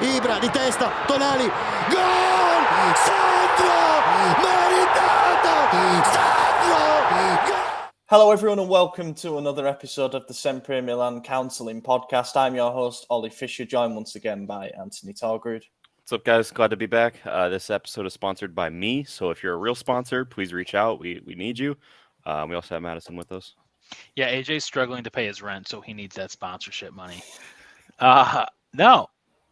Ibra di testa, Tonali, gol! Sandro! Meritato! Sandro! Gol! Hello everyone and welcome to another episode of the SempreMilan Counselling Podcast. I'm your host, Ollie Fisher, joined once again by Anthony Talgrud. What's up, guys? Glad to be back. This episode is sponsored by me, so if you're a real sponsor, please reach out. We need you. We also have Madison with us. Yeah, AJ's struggling to pay his rent, so he needs that sponsorship money. No,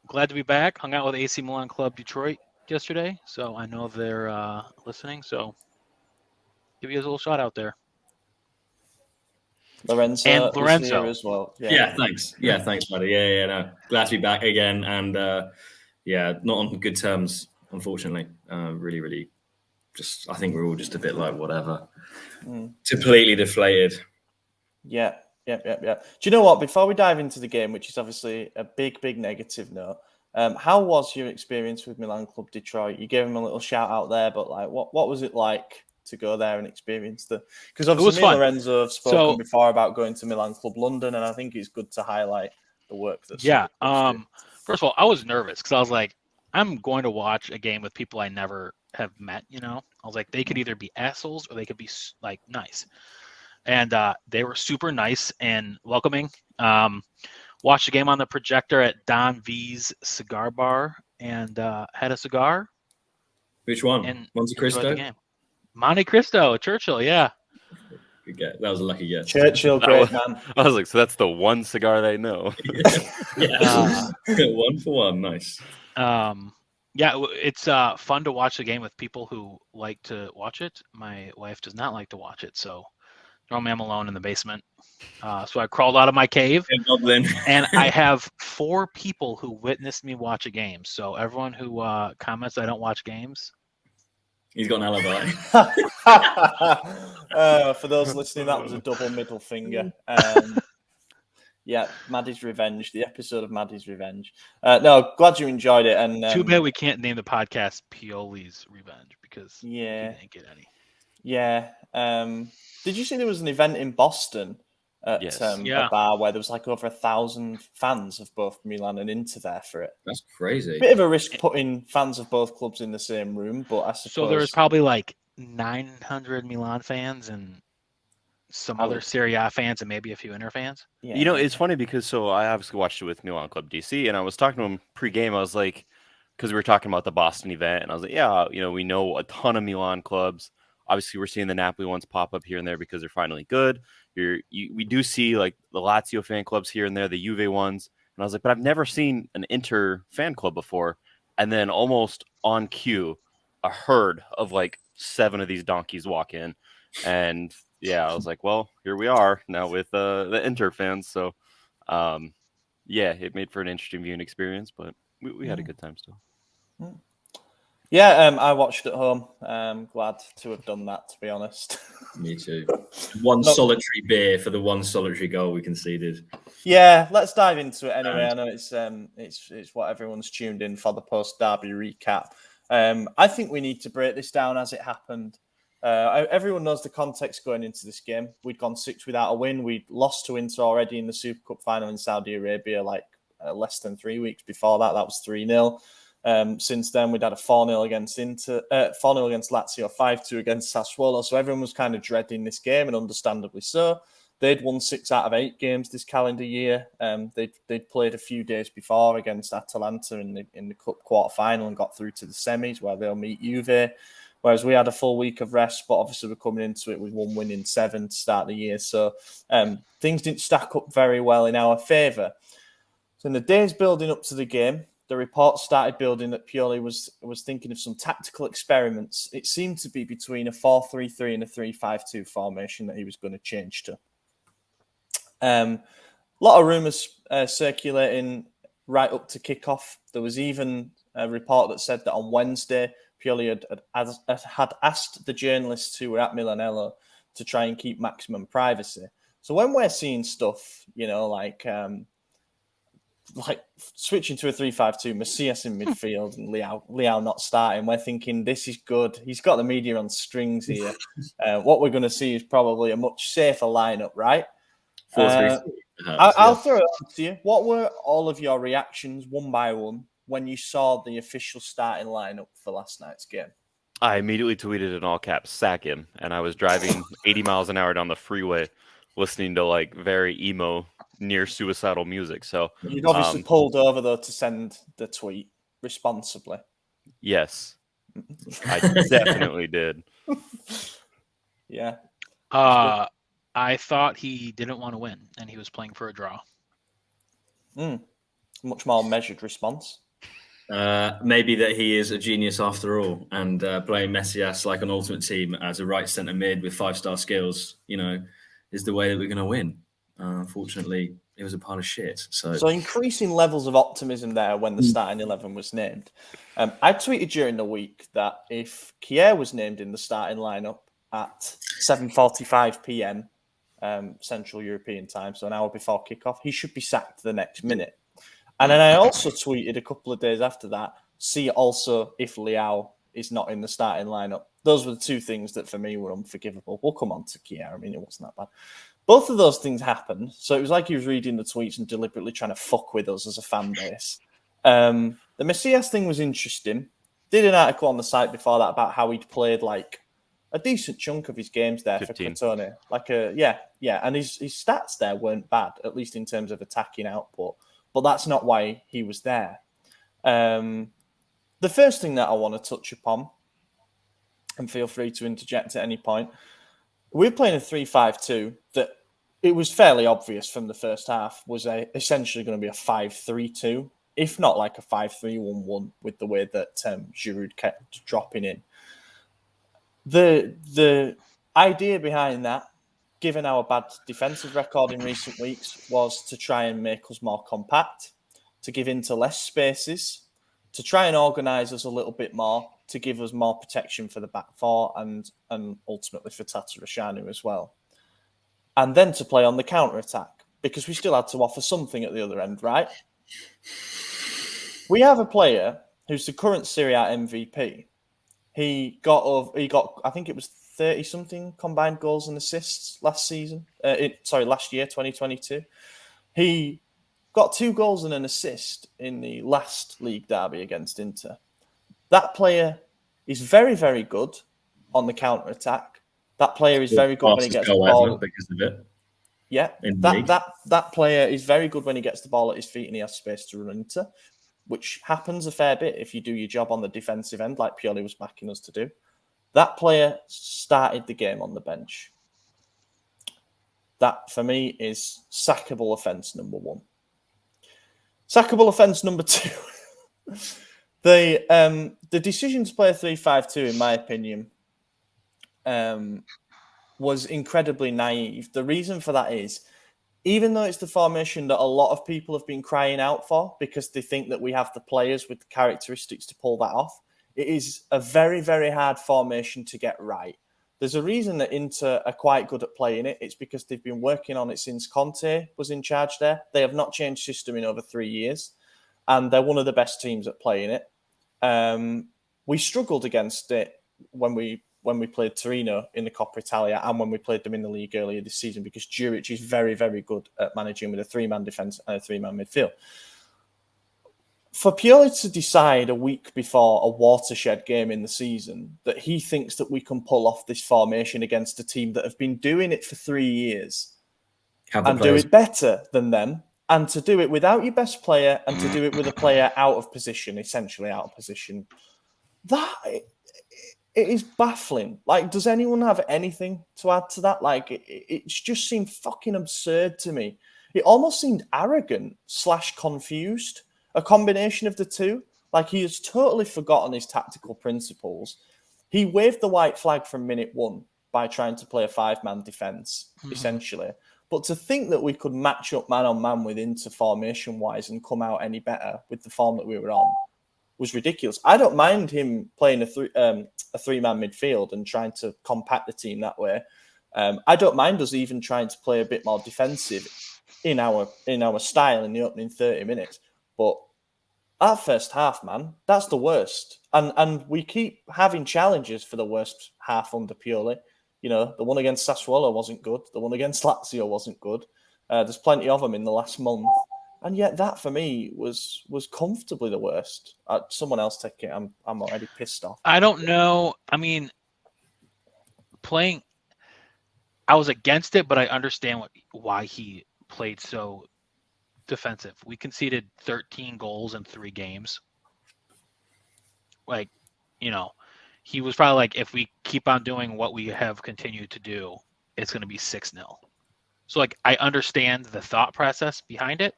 glad to be back. Hung out with AC Milan Club Detroit yesterday, so I know they're listening. So give you a little shout out there. Lorenzo is here as well. Yeah, thanks. Yeah, thanks, buddy. No, glad to be back again, and not on good terms, unfortunately. Really, just I think we're all just a bit like whatever, completely deflated. Yeah. Do you know what? Before we dive into the game, which is obviously a big negative note, how was your experience with Milan Club Detroit? You gave him a little shout out there, but like, what was it like to go there and experience because obviously me and Lorenzo have spoken before about going to Milan Club London, and I think it's good to highlight the work that's first of all, I was nervous because I was like, I'm going to watch a game with people I never have met, I was like, they could either be assholes or they could be like nice, and they were super nice and welcoming. Watched the game on the projector at Don V's cigar bar and had a cigar. Which one? Monte Cristo? Monte Cristo, Churchill, yeah. Good get. That was a lucky guess. Churchill, great man. I was like, so that's the one cigar they know. Yeah. 1 for 1, nice. It's fun to watch the game with people who like to watch it. My wife does not like to watch it, so normally I'm alone in the basement. So I crawled out of my cave, and I have 4 people who witnessed me watch a game. So everyone who comments I don't watch games, he's got an alibi. For those listening, that was a double middle finger. Maddie's Revenge, the episode of Maddie's Revenge. No, glad you enjoyed it. And too bad we can't name the podcast Pioli's Revenge because he didn't get any. Yeah. Did you see there was an event in Boston at a bar where there was like over 1,000 fans of both Milan and Inter there for it? That's crazy. Bit of a risk putting fans of both clubs in the same room, but I suppose... So there was probably like 900 Milan fans and some other Serie A fans and maybe a few Inter fans. Yeah. It's funny because I obviously watched it with Milan Club DC, and I was talking to him pre-game. I was like, because we were talking about the Boston event, and I was like, we know a ton of Milan clubs. Obviously, we're seeing the Napoli ones pop up here and there because they're finally good. We do see like the Lazio fan clubs here and there, the Juve ones. And I was like, but I've never seen an Inter fan club before. And then almost on cue, a herd of like 7 of these donkeys walk in. And I was like, well, here we are now with the Inter fans. So, it made for an interesting viewing experience, but we had a good time still. Yeah, I watched at home. Glad to have done that, to be honest. Me too. Solitary beer for the one solitary goal we conceded. Yeah, let's dive into it anyway. I know it's what everyone's tuned in for, the post-derby recap. I think we need to break this down as it happened. Everyone knows the context going into this game. We'd gone 6 without a win. We'd lost to Inter already in the Super Cup final in Saudi Arabia, less than 3 weeks before that. That was 3-0. Since then, we'd had a 4-0 against Inter, 4-0 against Lazio, 5-2 against Sassuolo. So everyone was kind of dreading this game, and understandably so. They'd won 6 out of 8 games this calendar year. They'd played a few days before against Atalanta in the cup quarter final and got through to the semis where they'll meet Juve. Whereas we had a full week of rest, but obviously we're coming into it with 1 win in 7 to start the year. So things didn't stack up very well in our favour. So in the days building up to the game, the reports started building that Pioli was thinking of some tactical experiments. It seemed to be between a 4-3-3 and a 3-5-2 formation that he was going to change to. A lot of rumours circulating right up to kickoff. There was even a report that said that on Wednesday, Pioli had asked the journalists who were at Milanello to try and keep maximum privacy. So when we're seeing stuff, like switching to a 3-5-2, Macias in midfield and Leao not starting, we're thinking this is good. He's got the media on strings here. What we're going to see is probably a much safer lineup, right? 4-3-3. I'll throw it up to you. What were all of your reactions, one by one, when you saw the official starting lineup for last night's game? I immediately tweeted in all caps, "Sack him," and I was driving 80 miles an hour down the freeway, listening to like very emo, near suicidal music. So You'd obviously pulled over though to send the tweet responsibly. yes, I definitely did. Yeah. I thought he didn't want to win, and he was playing for a draw. Much more measured response. Maybe that he is a genius after all, and playing Messias like an ultimate team as a right centre mid with 5-star skills, is the way that we're going to win. Unfortunately, it was a pile of shit. So increasing levels of optimism there when the starting 11 was named. I tweeted during the week that if Kier was named in the starting lineup at 7:45 p.m. Central European time, so an hour before kickoff, he should be sacked the next minute. And then I also tweeted a couple of days after that, see also if Leao is not in the starting lineup. Those were the two things that for me were unforgivable. We'll come on to Kier. I mean, it wasn't that bad. Both of those things happened. So it was like he was reading the tweets and deliberately trying to fuck with us as a fan base. The Messias thing was interesting. Did an article on the site before that about how he'd played like a decent chunk of his games there 15. for Crotone. Yeah. And his stats there weren't bad, at least in terms of attacking output. But that's not why he was there. The first thing that I want to touch upon, and feel free to interject at any point, we're playing a 3-5-2 that it was fairly obvious from the first half was essentially going to be a 5-3-2, if not like a 5-3-1-1 with the way that Giroud kept dropping in. The idea behind that, given our bad defensive record in recent weeks, was to try and make us more compact, to give into less spaces, to try and organise us a little bit more, to give us more protection for the back four and ultimately for Tatarusanu as well. And then to play on the counter-attack, because we still had to offer something at the other end, right? We have a player who's the current Serie A MVP. He got, I think it was 30-something combined goals and assists last year, 2022. He got 2 goals and an assist in the last league derby against Inter. That player is very, very good on the counter-attack. That player is very good when he gets the ball. Because of it. Yeah, that player is very good when he gets the ball at his feet and he has space to run into, which happens a fair bit if you do your job on the defensive end, like Pioli was backing us to do. That player started the game on the bench. That, for me, is sackable offence number 1. Sackable offence number 2. The decision to play a 3-5-2, in my opinion, was incredibly naive. The reason for that is, even though it's the formation that a lot of people have been crying out for because they think that we have the players with the characteristics to pull that off, it is a very, very hard formation to get right. There's a reason that Inter are quite good at playing it. It's because they've been working on it since Conte was in charge there. They have not changed system in over 3 years, and they're one of the best teams at playing it. We struggled against it when we played Torino in the Coppa Italia and when we played them in the league earlier this season because Juric is very, very good at managing with a 3-man defence and a 3-man midfield. For Pioli to decide a week before a watershed game in the season that he thinks that we can pull off this formation against a team that have been doing it for 3 years and do it better than them, and to do it without your best player and to do it with a player out of position, essentially out of position, that it is baffling. Like, does anyone have anything to add to that? Like, it just seemed fucking absurd to me. It almost seemed arrogant / confused. A combination of the two. Like, he has totally forgotten his tactical principles. He waved the white flag from minute 1 by trying to play a 5-man defence, essentially. But to think that we could match up man-on-man with Inter formation-wise and come out any better with the form that we were on was ridiculous. I don't mind him playing a 3-man midfield and trying to compact the team that way. I don't mind us even trying to play a bit more defensive in our style in the opening 30 minutes. But that first half, man, that's the worst. And we keep having challenges for the worst half under Pioli. You know, the one against Sassuolo wasn't good. The one against Lazio wasn't good. There's plenty of them in the last month. And yet that for me was comfortably the worst. Someone else take it. I'm already pissed off. I don't know. I mean, I was against it, but I understand why he played so defensive. We conceded 13 goals in 3 games. Like, he was probably like, if we keep on doing what we have continued to do, it's going to be 6-0. So, like, I understand the thought process behind it,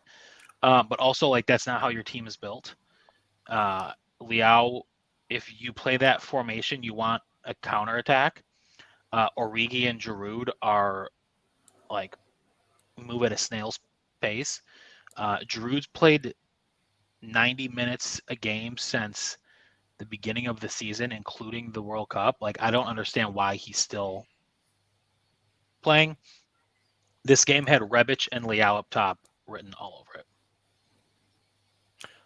but also, like, that's not how your team is built. Leao, if you play that formation, you want a counterattack. Origi and Giroud are, like, move at a snail's pace. Giroud's played 90 minutes a game since the beginning of the season, including the World Cup. Like, I don't understand why he's still playing. This game had Rebic and Leao up top written all over it.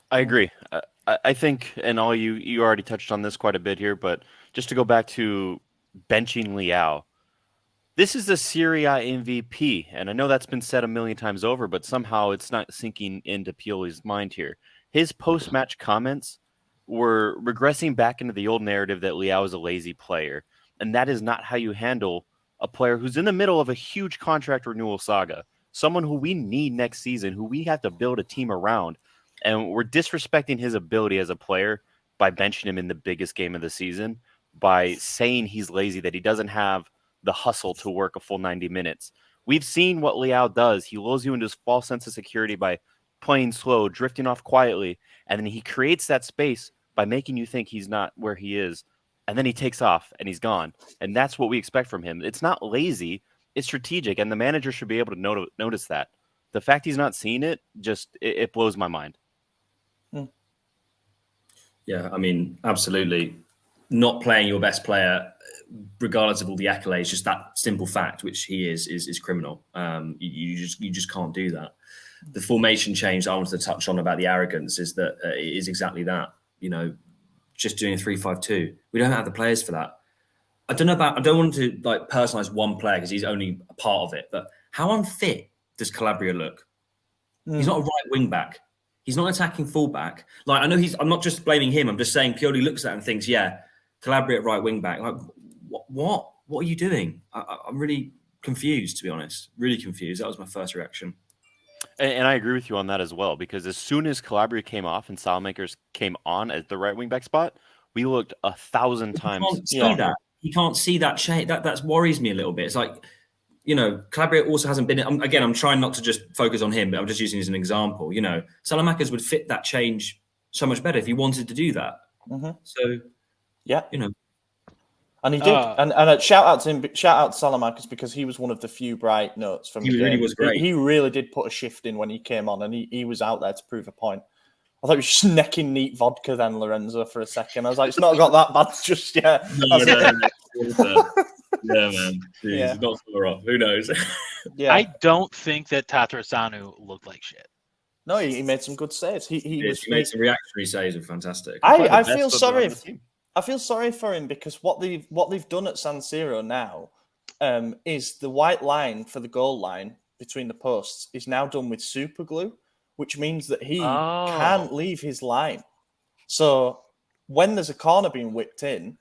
I agree. I think, and all you already touched on this quite a bit here, but just to go back to benching Leao, this is the Serie A MVP, and I know that's been said a million times over, but somehow it's not sinking into Pioli's mind here. His post-match comments were regressing back into the old narrative that Leao is a lazy player, and that is not how you handle a player who's in the middle of a huge contract renewal saga, someone who we need next season, who we have to build a team around, and we're disrespecting his ability as a player by benching him in the biggest game of the season, by saying he's lazy, that he doesn't have the hustle to work a full 90 minutes. We've seen what Leao does. He lulls you into his false sense of security by playing slow, drifting off quietly, and then he creates that space by making you think he's not where he is, and then he takes off and he's gone. And that's what we expect from him. It's not lazy, it's strategic, and the manager should be able to notice that. The fact he's not seeing it, it blows my mind. Yeah, I mean, absolutely. Not playing your best player, regardless of all the accolades, just that simple fact, which he is criminal. You just can't do that. The formation change I wanted to touch on about the arrogance is that it is exactly that. Just doing a 3-5-2. We don't have the players for that. I don't want to like personalize one player because he's only a part of it. But how unfit does Calabria look? He's not a right wing back. He's not an attacking fullback. Like, I know I'm not just blaming him. I'm just saying Pioli looks at it and thinks, yeah, Calabria at right wing back. Like, what are you doing? I'm really confused, to be honest. Really confused. That was my first reaction. And I agree with you on that as well, because as soon as Calabria came off and Salamakers came on at the right wing back spot, we looked 1,000 times. He can't see that change. That worries me a little bit. It's like, Calabria also hasn't been. Again, I'm trying not to just focus on him, but I'm just using it as an example. Salamakers would fit that change so much better if he wanted to do that. Mm-hmm. So, yeah, and he did. And shout out to him. Shout out to Salamakers, because he was one of the few bright notes from. He really was great. He really did put a shift in when he came on, and he was out there to prove a point. I thought he was just necking neat vodka then, Lorenzo, for a second. I was like, it's not got that bad just yet. No. Yeah, man. Jeez, it's not far off. Who knows? Yeah. I don't think that Tatarusanu looked like shit. No, he made some good saves. He made some reactionary saves are fantastic. I feel sorry. I feel sorry for him, because what they've done at San Siro now is the white line for the goal line between the posts is now done with super glue, which means that he can't leave his line. So when there's a corner being whipped in,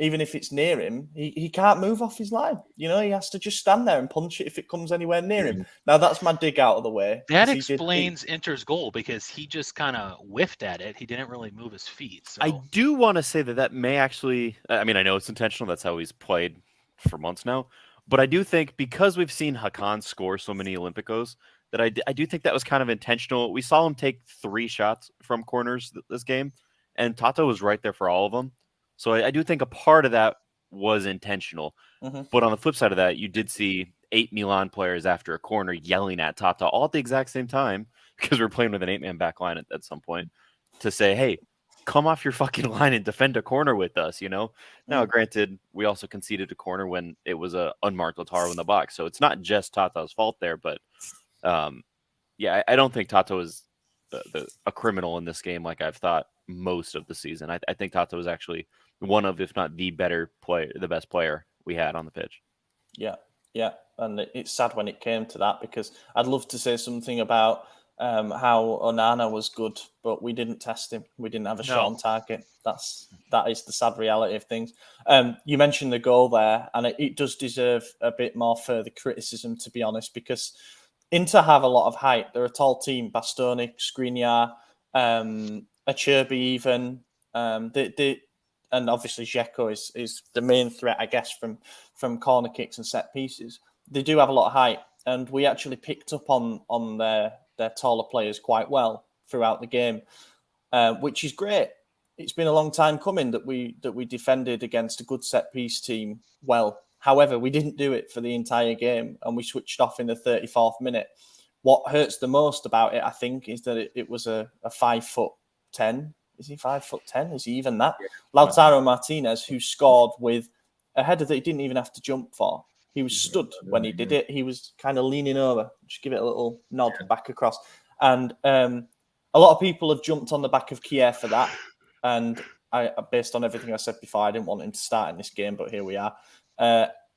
even if it's near him, he can't move off his line. He has to just stand there and punch it if it comes anywhere near him. Now, that's my dig out of the way. That explains Inter's goal, because he just kind of whiffed at it. He didn't really move his feet. So. I do want to say that may actually, I mean, I know it's intentional. That's how he's played for months now. But I do think, because we've seen Hakan score so many Olympicos, that I do think that was kind of intentional. We saw him take 3 shots from corners this game, and Tata was right there for all of them. So I do think a part of that was intentional. Mm-hmm. But on the flip side of that, you did see 8 Milan players after a corner yelling at Tata all at the exact same time, because we're playing with an 8-man back line at some point, to say, hey, come off your fucking line and defend a corner with us, Now, granted, we also conceded a corner when it was a unmarked Lautaro in the box. So it's not just Tata's fault there. But, I don't think Tata was a criminal in this game like I've thought most of the season. I think Tata was actually one of, if not the best player we had on the pitch. Yeah. And it's sad when it came to that, because I'd love to say something about how Onana was good, but we didn't test him. We didn't have a shot on target. That is the sad reality of things. You mentioned the goal there, and it does deserve a bit more further criticism, to be honest, because Inter have a lot of height. They're a tall team. Bastoni, Skriniar, Acerbi even. And obviously Dzeko is the main threat, I guess, from corner kicks and set pieces. They do have a lot of height, and we actually picked up on their taller players quite well throughout the game, which is great. It's been a long time coming that we defended against a good set piece team well. However, we didn't do it for the entire game, and we switched off in the 34th minute. What hurts the most about it, I think, is that it was a 5'10". Is he 5'10"? Is he even that? Yeah. Lautaro Martinez, who scored with a header that he didn't even have to jump for. He was stood when he did it. He was kind of leaning over. Just give it a little nod back across. And a lot of people have jumped on the back of Kier for that. And based on everything I said before, I didn't want him to start in this game, but here we are.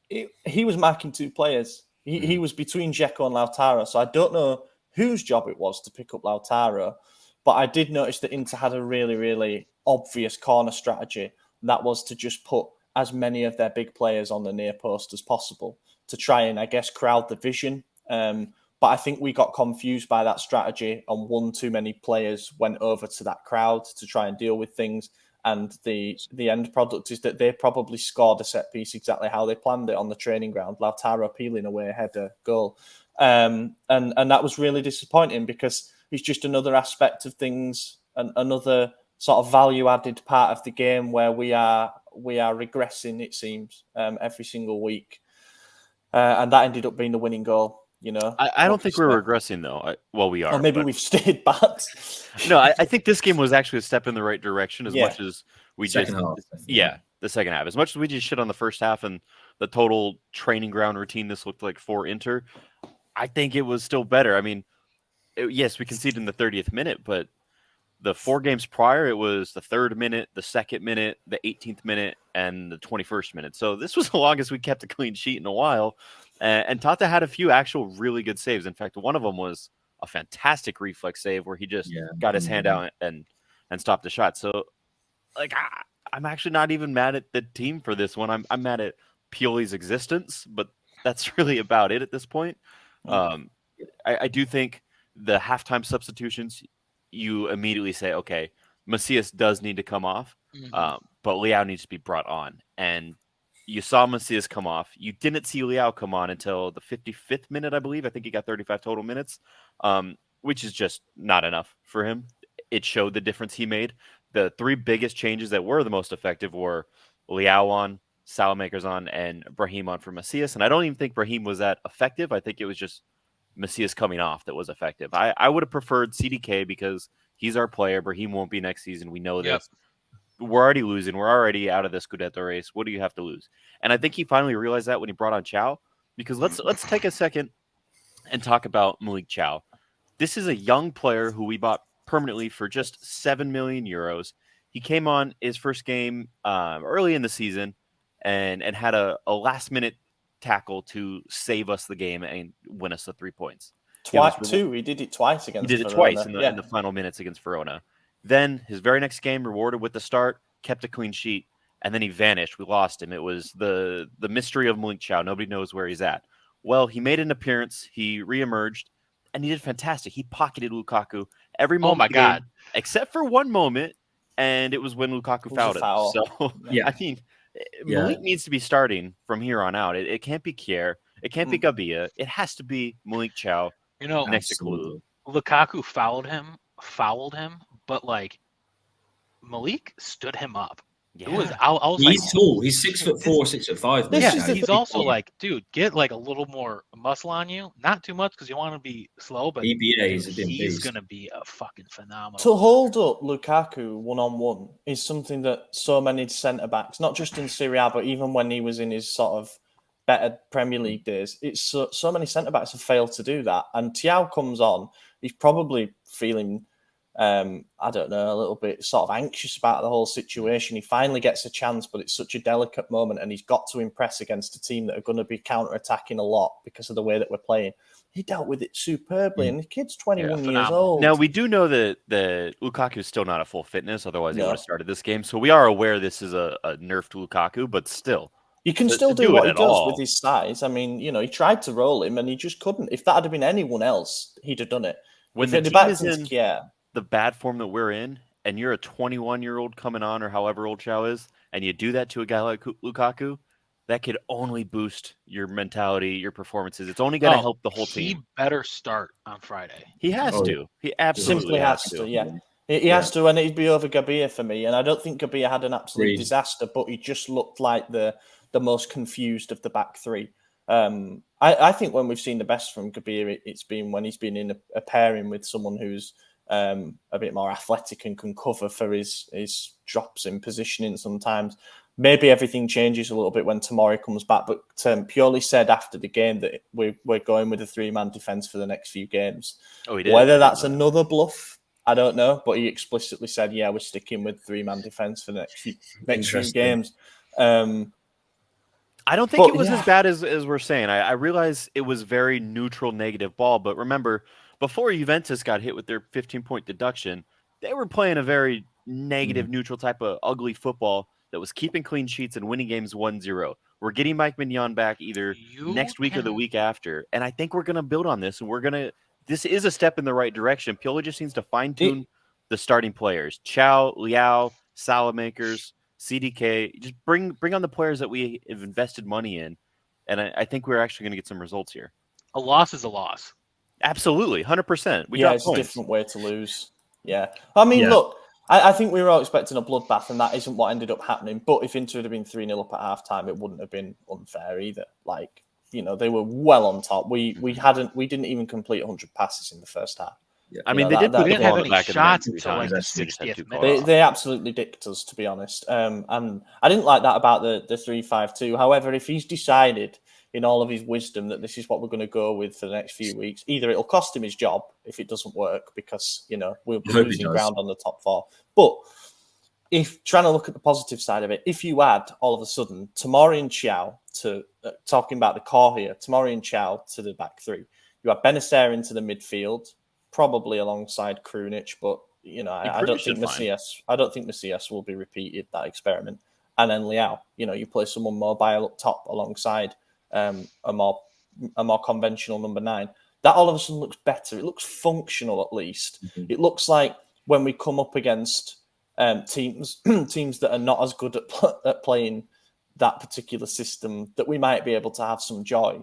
He was marking two players. He was between Dzeko and Lautaro. So I don't know whose job it was to pick up Lautaro. But I did notice that Inter had a really, really obvious corner strategy. That was to just put as many of their big players on the near post as possible to try and, I guess, crowd the vision. But I think we got confused by that strategy, and one too many players went over to that crowd to try and deal with things. And the end product is that they probably scored a set piece exactly how they planned it on the training ground. Lautaro peeling away a header goal. And that was really disappointing, because it's just another aspect of things, and another sort of value-added part of the game where we are regressing, it seems, every single week. And that ended up being the winning goal, you know. I don't think we're regressing, though. We are. Or maybe we've stayed bad. No, I think this game was actually a step in the right direction as much as we the second half. As much as we just shit on the first half and the total training ground routine this looked like for Inter, I think it was still better. I mean, yes, we conceded in the 30th minute, but the 4 games prior, it was the 3rd minute, the 2nd minute, the 18th minute, and the 21st minute. So this was the longest we kept a clean sheet in a while. And Tata had a few actual really good saves. In fact, one of them was a fantastic reflex save where he just got his hand out and stopped the shot. So, like, I'm actually not even mad at the team for this one. I'm mad at Pioli's existence, but that's really about it at this point. I do think the halftime substitutions, you immediately say, okay, Macias does need to come off, but Leao needs to be brought on. And you saw Macias come off. You didn't see Leao come on until the 55th minute, I believe. I think he got 35 total minutes, which is just not enough for him. It showed the difference he made. The 3 biggest changes that were the most effective were Leao on, Salamakers on, and Brahim on for Macias. And I don't even think Brahim was that effective. I think it was just Macias coming off that was effective. I would have preferred CDK because he's our player. Brahim won't be next season. We know this. We're already losing. We're already out of the Scudetto race. What do you have to lose? And I think he finally realized that when he brought on Chow. Because let's take a second and talk about Malik Chow. This is a young player who we bought permanently for just 7 million euros. He came on his first game early in the season and had a last-minute tackle to save us the game and win us the 3 points. He did it twice against Verona. He did it twice in the final minutes against Verona. Then his very next game, rewarded with the start, kept a clean sheet, and then he vanished. We lost him. It was the mystery of Malik Chow. Nobody knows where he's at. Well, he made an appearance. He reemerged, and he did fantastic. He pocketed Lukaku every moment. Oh, my God. Except for one moment, and it was when Lukaku fouled him. So, I mean, Malik needs to be starting from here on out. It can't be Kier. It can't be Gabia. It has to be Malik Chow next to Kalulu. Lukaku fouled him, but, like, Malik stood him up. Yeah. It was, I was he's like, tall. He's 6'4", 6'5". He's also like, dude, get like a little more muscle on you. Not too much because you want to be slow, but he's going to be a fucking phenomenal. To hold up Lukaku one-on-one is something that so many centre-backs, not just in Serie A, but even when he was in his sort of better Premier League days, it's so many centre-backs have failed to do that. And Thiaw comes on, he's probably feeling I don't know, a little bit sort of anxious about the whole situation. He finally gets a chance, but it's such a delicate moment, and he's got to impress against a team that are going to be counter-attacking a lot because of the way that we're playing. He dealt with it superbly, and the kid's 21 years old. Now, we do know that Lukaku is still not at full fitness, otherwise he would have started this game. So we are aware this is a nerfed Lukaku, but still. You can still do what he does with his size. I mean, he tried to roll him, and he just couldn't. If that had been anyone else, he'd have done it. When the team is in the bad form that we're in, and you're a 21-year-old coming on, or however old Chao is, and you do that to a guy like Lukaku, that could only boost your mentality, your performances. It's only going to help the whole team. He better start on Friday. He has to. He absolutely has to. Yeah, he has to, and it'd be over Gabia for me. And I don't think Gabia had an absolute disaster, but he just looked like the most confused of the back three. I think when we've seen the best from Gabia, it's been when he's been in a pairing with someone who's a bit more athletic and can cover for his drops in positioning sometimes. Maybe everything changes a little bit when Tomori comes back, but Pioli said after the game that we're going with a 3-man defence for the next few games. Oh, he did. Whether that's another bluff, I don't know, but he explicitly said, we're sticking with 3-man defence for the next few games. I don't think it was as bad as we're saying. I realize it was very neutral, negative ball, but remember, before Juventus got hit with their 15-point deduction, they were playing a very negative, neutral type of ugly football that was keeping clean sheets and winning games 1-0. We're getting Mike Mignon back either next week or the week after, and I think we're going to build on this, and this is a step in the right direction. Pioli just needs to fine-tune the starting players. Chao, Leao, Salamakers, CDK, just bring on the players that we have invested money in, and I think we're actually going to get some results here. A loss is a loss. Absolutely, 100%. It's a different way to lose. Yeah. I mean, look, I think we were all expecting a bloodbath, and that isn't what ended up happening. But if Inter had been 3-0 up at half-time, it wouldn't have been unfair either. Like, they were well on top. We didn't even complete 100 passes in the first half. Yeah. I mean, they didn't have any shots until like the 60th minute. They absolutely dicked us, to be honest. And I didn't like that about the 3-5-2. However, if he's decided in all of his wisdom that this is what we're going to go with for the next few weeks, either it'll cost him his job if it doesn't work, because we'll be losing ground on the top four. But if trying to look at the positive side of it, if you add all of a sudden Tomori and Chao to talking about the core here, Tomori and Chao to the back three, you add Benacer into the midfield, probably alongside Krunic, but I don't think Macias will be repeated, that experiment. And then Leao, you play someone mobile up top alongside a more conventional number 9. That all of a sudden looks better. It looks functional, at least. Mm-hmm. It looks like when we come up against teams that are not as good at playing that particular system, that we might be able to have some joy,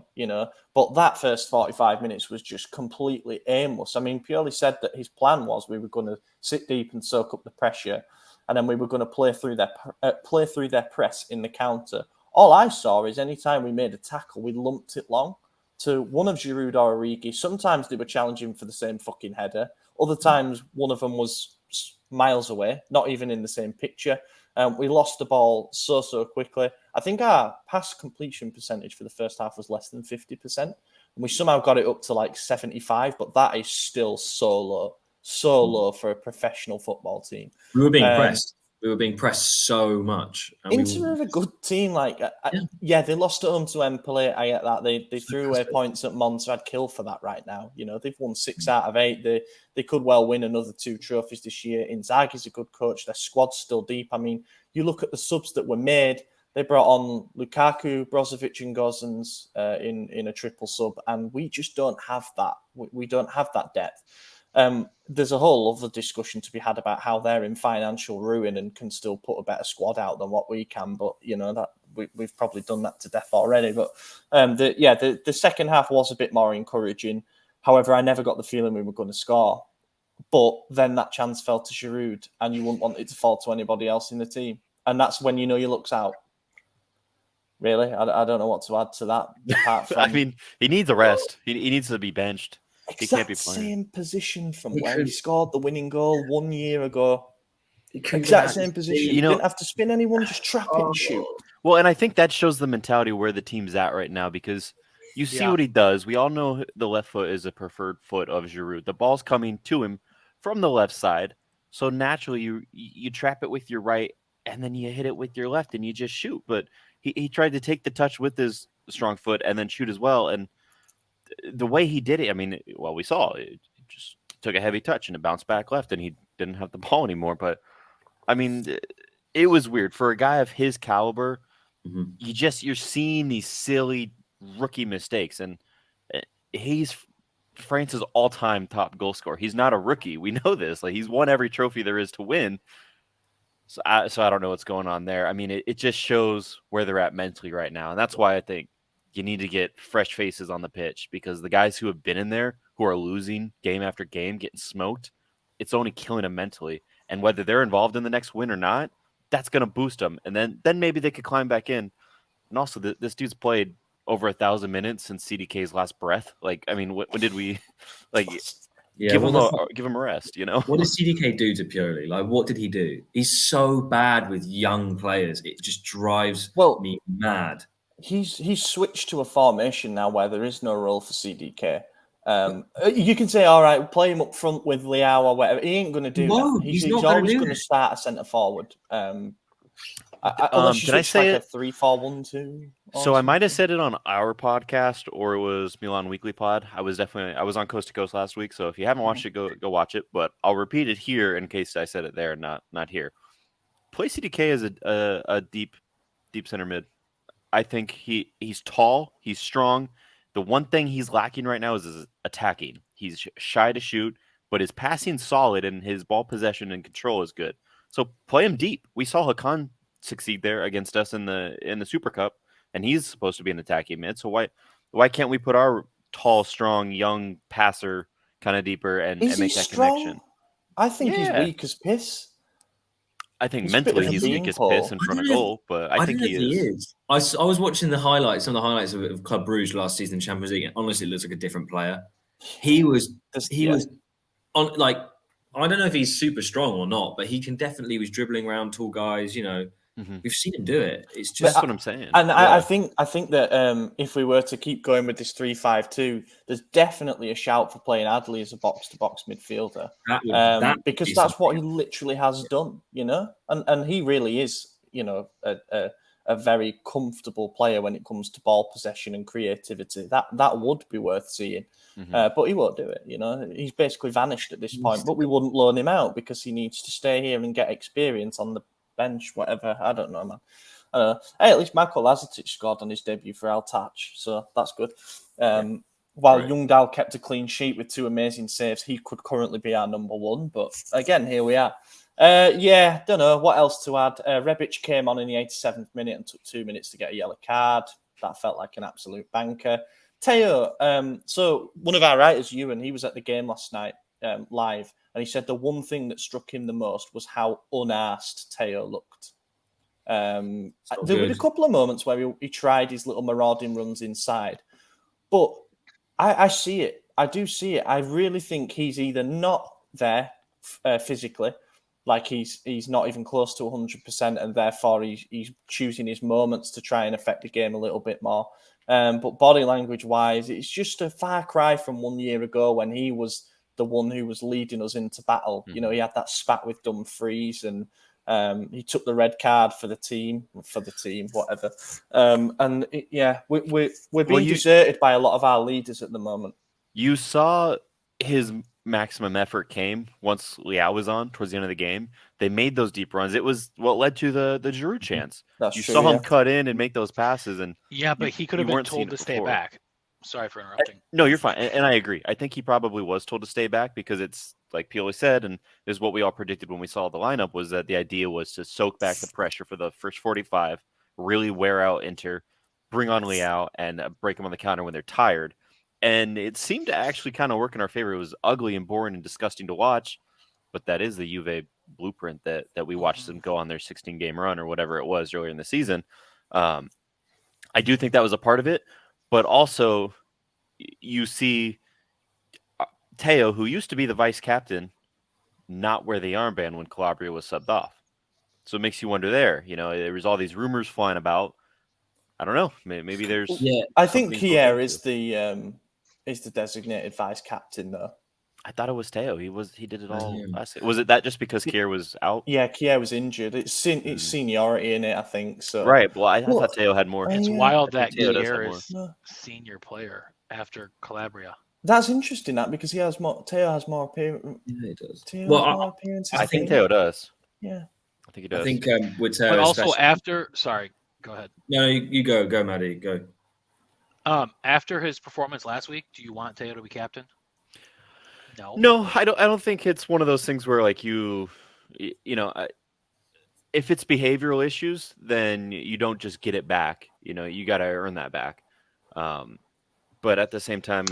But that first 45 minutes was just completely aimless. I mean, Pioli said that his plan was we were going to sit deep and soak up the pressure, and then we were going to play through their press in the counter. All I saw is anytime we made a tackle, we lumped it long to one of Giroud or Origi. Sometimes they were challenging for the same fucking header. Other times, one of them was miles away, not even in the same picture. We lost the ball so quickly. I think our pass completion percentage for the first half was less than 50%. And we somehow got it up to like 75, but that is still so low for a professional football team. We were being pressed. We were being pressed so much. Inter are a good team. They lost at home to Empoli. I get that. They threw away points at Monza. I'd kill for that right now. They've won 6 out of 8. They could well win another 2 trophies this year. Inzaghi's a good coach. Their squad's still deep. I mean, you look at the subs that were made. They brought on Lukaku, Brozovic, and Gozens in a triple sub, and we just don't have that. We don't have that depth. There's a whole other discussion to be had about how they're in financial ruin and can still put a better squad out than what we can. But that we've probably done that to death already. But the second half was a bit more encouraging. However, I never got the feeling we were going to score. But then that chance fell to Giroud, and you wouldn't want it to fall to anybody else in the team. And that's when your luck's out. Really, I don't know what to add to that. Apart from, I mean, he needs a rest. He needs to be benched. Exact same position from where he scored the winning goal 1 year ago. Exact same position. You didn't have to spin anyone, just trap it and shoot. Well, and I think that shows the mentality where the team's at right now, because you see what he does. We all know the left foot is a preferred foot of Giroud. The ball's coming to him from the left side. So naturally, you trap it with your right, and then you hit it with your left, and you just shoot. But he tried to take the touch with his strong foot and then shoot as well. And the way he did it, I mean, well, we saw it just took a heavy touch and it bounced back left, and he didn't have the ball anymore. But I mean, it was weird for a guy of his caliber. You're seeing these silly rookie mistakes, and he's France's all-time top goal scorer. He's not a rookie. We know this. Like, he's won every trophy there is to win. So I don't know what's going on there. I mean, it just shows where they're at mentally right now, and that's why I think you need to get fresh faces on the pitch, because the guys who have been in there, who are losing game after game, getting smoked, it's only killing them mentally. And whether they're involved in the next win or not, that's going to boost them. And then maybe they could climb back in. And also, this dude's played over 1,000 minutes since CDK's last breath. Like, I mean, when did we give him a rest? You know, what does CDK do to Pioli? Like, what did he do? He's so bad with young players; it just drives me mad. He's switched to a formation now where there is no role for CDK. You can say, all right, play him up front with Leao or whatever. He ain't going to do that. He's always going to start a centre forward. Did I say like a 3-4-1-2? So I might have said it on our podcast, or it was Milan Weekly Pod. I was on Coast to Coast last week, so if you haven't watched it, go watch it. But I'll repeat it here in case I said it there, not here. Play CDK as a deep center mid. I think he's tall, he's strong. The one thing he's lacking right now is his attacking. He's shy to shoot, but his passing's solid and his ball possession and control is good. So play him deep. We saw Hakan succeed there against us in the Super Cup, and he's supposed to be an attacking mid. So why can't we put our tall, strong, young passer kind of deeper and make that connection? I think he's weak as piss. I think mentally he's weak as piss in front of goal, but I think he is. I was watching some of the highlights of Club Brugge last season in Champions League, and honestly, it looks like a different player. He was on, like, I don't know if he's super strong or not, but he was dribbling around tall guys. You know, we've seen him do it. It's just that's what I'm saying. And I think that if we were to keep going with this 3-5-2, there's definitely a shout for playing Adley as a box-to-box midfielder, because that's what he literally has done. You know, and he really is, you know, a very comfortable player when it comes to ball possession and creativity. That would be worth seeing. But he won't do it. You know, he's basically vanished at this point. But we wouldn't loan him out because he needs to stay here and get experience on the bench, whatever. I don't know, man. Hey, at least Michael Lazetic scored on his debut for Al Touch, so that's good. While Youngdahl kept a clean sheet with 2 amazing saves, he could currently be our number 1. But again, here we are. Don't know what else to add. Rebic came on in the 87th minute and took 2 minutes to get a yellow card. That felt like an absolute banker. Teo, so one of our writers, Ewan, he was at the game last night live, and he said the one thing that struck him the most was how unarsed Teo looked. There were a couple of moments where he tried his little marauding runs inside, but I see it. I do see it. I really think he's either not there physically, like he's not even close to 100%, and therefore he's choosing his moments to try and affect the game a little bit more. But body language-wise, it's just a far cry from 1 year ago when he was the one who was leading us into battle. You know, he had that spat with Dumfries, and he took the red card for the team, whatever. We're being deserted by a lot of our leaders at the moment. You saw his maximum effort came once Leao was on towards the end of the game. They made those deep runs. It was what led to the Giroud chance. You saw him cut in and make those passes, and but he could have been told to stay back. Sorry for interrupting. No, you're fine, and I agree. I think he probably was told to stay back because it's like Pioli said, and is what we all predicted when we saw the lineup, was that the idea was to soak back the pressure for the first 45, really wear out Inter, bring on Leao, and break them on the counter when they're tired. And it seemed to actually kind of work in our favor. It was ugly and boring and disgusting to watch, but that is the Juve blueprint that we watched them go on their 16-game run or whatever it was earlier in the season. I do think that was a part of it, but also you see Teo, who used to be the vice captain, not wear the armband when Calabria was subbed off. So it makes you wonder there. You know, there was all these rumors flying about. I don't know. Maybe there's. Yeah, I think Kier is the designated vice captain, though. I thought it was Teo. He did it all Yeah. last year. Was it that just because Kier was out? Yeah, Kier was injured. It's seniority in it, I think. So Right. Well, I Well, thought Teo had more. It's yeah. wild I that think Teo does have Kier more. is senior player after Calabria. That's interesting, that because he has more. Teo has more appearances. Yeah, he does. Teo Well, has more appearances. I think Teo does. Yeah. I think he does. I think with Teo, But also especially- after, sorry, go ahead. No, you go, Maddie, go. After his performance last week, do you want Teo to be captain? No, I don't think it's one of those things where like you know, if it's behavioral issues, then you don't just get it back. You know, you got to earn that back. But at the same time,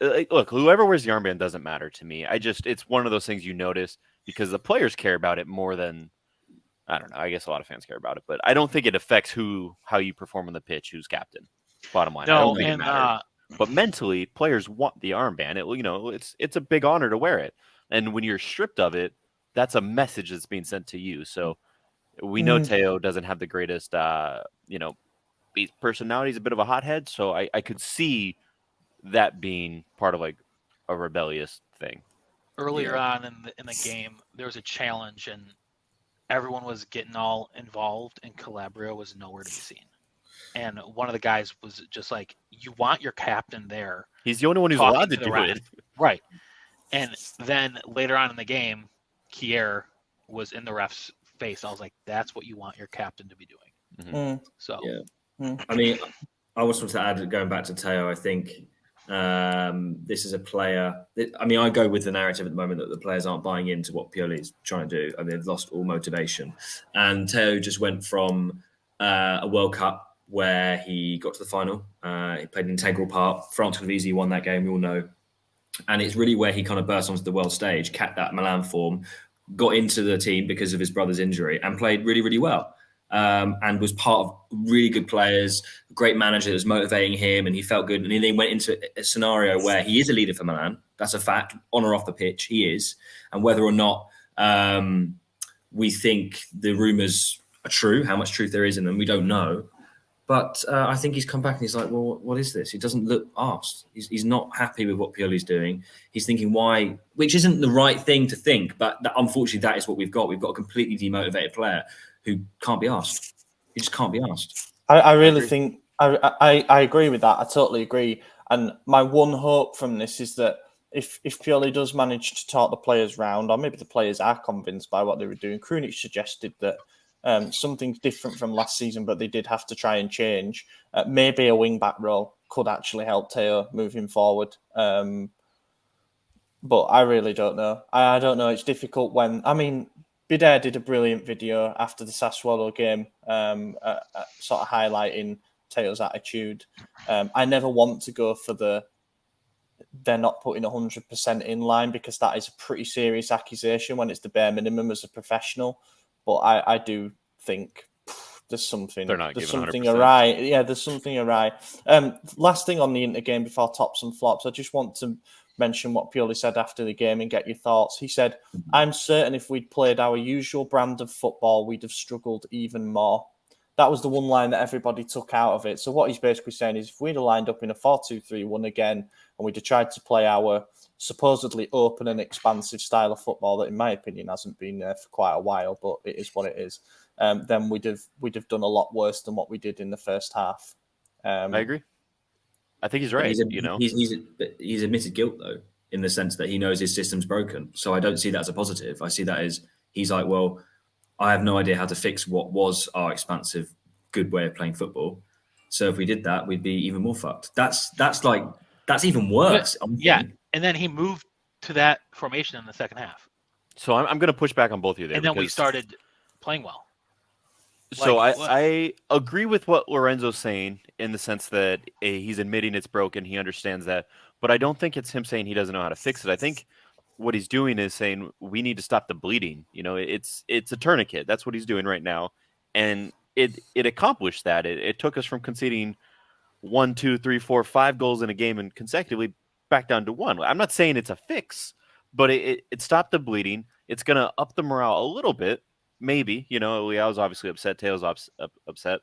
look, whoever wears the armband doesn't matter to me. It's one of those things you notice because the players care about it more than, I don't know. I guess a lot of fans care about it, but I don't think it affects how you perform on the pitch, who's captain. Bottom line, I No, don't think it matters. But mentally, players want the armband. It's a big honor to wear it, and when you're stripped of it, that's a message that's being sent to you. So we know Teo doesn't have the greatest, personality. He's a bit of a hothead, so I could see that being part of like a rebellious thing. Earlier on in the game, there was a challenge, and everyone was getting all involved, and Calabria was nowhere to be seen. And one of the guys was just like, "You want your captain there." He's the only one who's allowed to do it, right? And then later on in the game, Kier was in the ref's face. I was like, "That's what you want your captain to be doing." Mm-hmm. So, I mean, I also want to add, going back to Teo, I think this is a player. I mean, I go with the narrative at the moment that the players aren't buying into what Pioli is trying to do. I mean, they've lost all motivation. And Teo just went from a World Cup where he got to the final. He played an integral part. France could have easily won that game, we all know. And it's really where he kind of burst onto the world stage, kept that Milan form, got into the team because of his brother's injury, and played really, really well. And was part of really good players, a great manager that was motivating him, and he felt good. And then went into a scenario where he is a leader for Milan. That's a fact. On or off the pitch, he is. And whether or not we think the rumours are true, how much truth there is in them, we don't know. But I think he's come back and he's like, well, what is this? He doesn't look arsed. He's not happy with what Pioli's doing. He's thinking why, which isn't the right thing to think. But unfortunately, that is what we've got. We've got a completely demotivated player who can't be asked. He just can't be asked. I really think I agree with that. I totally agree. And my one hope from this is that if Pioli does manage to talk the players round, or maybe the players are convinced by what they were doing, Krunic suggested that something's different from last season, but they did have to try and change. Maybe a wing-back role could actually help Teo moving forward. But I really don't know. I don't know. It's difficult when... I mean, Bidair did a brilliant video after the Sassuolo game, sort of highlighting Teo's attitude. I never want to go for they're not putting 100% in line, because that is a pretty serious accusation when it's the bare minimum as a professional. But I do think there's something. They're not there's giving something 100%. awry. Yeah, there's something awry. Last thing on the Inter game before tops and flops, I just want to mention what Pioli said after the game and get your thoughts. He said, "I'm certain if we'd played our usual brand of football, we'd have struggled even more." That was the one line that everybody took out of it. So what he's basically saying is, if we'd have lined up in a 4-2-3-1 again, and we'd have tried to play our supposedly open and expansive style of football that, in my opinion, hasn't been there for quite a while, but it is what it is, then we'd have done a lot worse than what we did in the first half. I agree. I think he's right. He's admitted guilt, though, in the sense that he knows his system's broken. So I don't see that as a positive. I see that as he's like, well, I have no idea how to fix what was our expansive, good way of playing football. So if we did that, we'd be even more fucked. That's even worse. Yeah, and then he moved to that formation in the second half. So I'm going to push back on both of you there. And then we started playing well. So I agree with what Lorenzo's saying in the sense that he's admitting it's broken. He understands that. But I don't think it's him saying he doesn't know how to fix it. I think what he's doing is saying we need to stop the bleeding. You know, it's a tourniquet. That's what he's doing right now. And it accomplished that. It took us from conceding 1, 2, 3, 4, 5 goals in a game and consecutively back down to 1. I'm not saying it's a fix, but it stopped the bleeding. It's going to up the morale a little bit, maybe. You know, Leao's obviously upset. Teo's upset.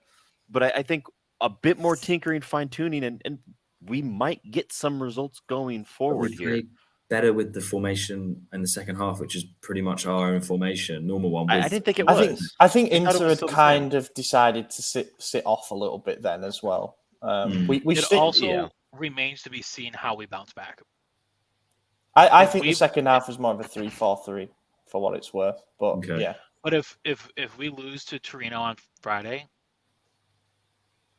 But I think a bit more tinkering, fine-tuning, and we might get some results going forward here. better with the formation in the second half, which is pretty much our own formation, normal one. I didn't think it I was. think I thought it Inter was had still the kind of decided to sit off a little bit then as well. We It still, also remains to be seen how we bounce back. I if think the second half was more of a 3-4-3 for what it's worth. But Okay. yeah, But if we lose to Torino on Friday,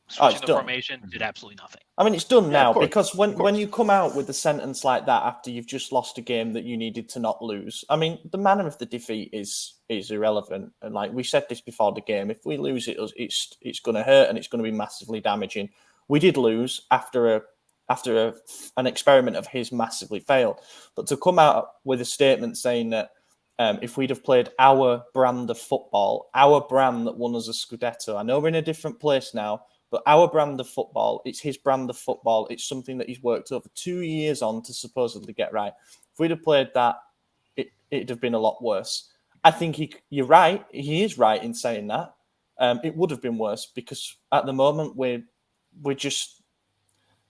it's switching the done. formation did absolutely nothing. I mean, it's done now course, because when you come out with a sentence like that after you've just lost a game that you needed to not lose, I mean, the manner of the defeat is irrelevant. And like we said this before the game, if we lose it, it's going to hurt and it's going to be massively damaging. We did lose after an experiment of his massively failed, but to come out with a statement saying that if we'd have played our brand of football, our brand that won us a Scudetto, I know we're in a different place now. But our brand of football, it's his brand of football. It's something that he's worked over 2 years on to supposedly get right. If we'd have played that, it'd have been a lot worse. I think you're right. He is right in saying that. It would have been worse because at the moment we're just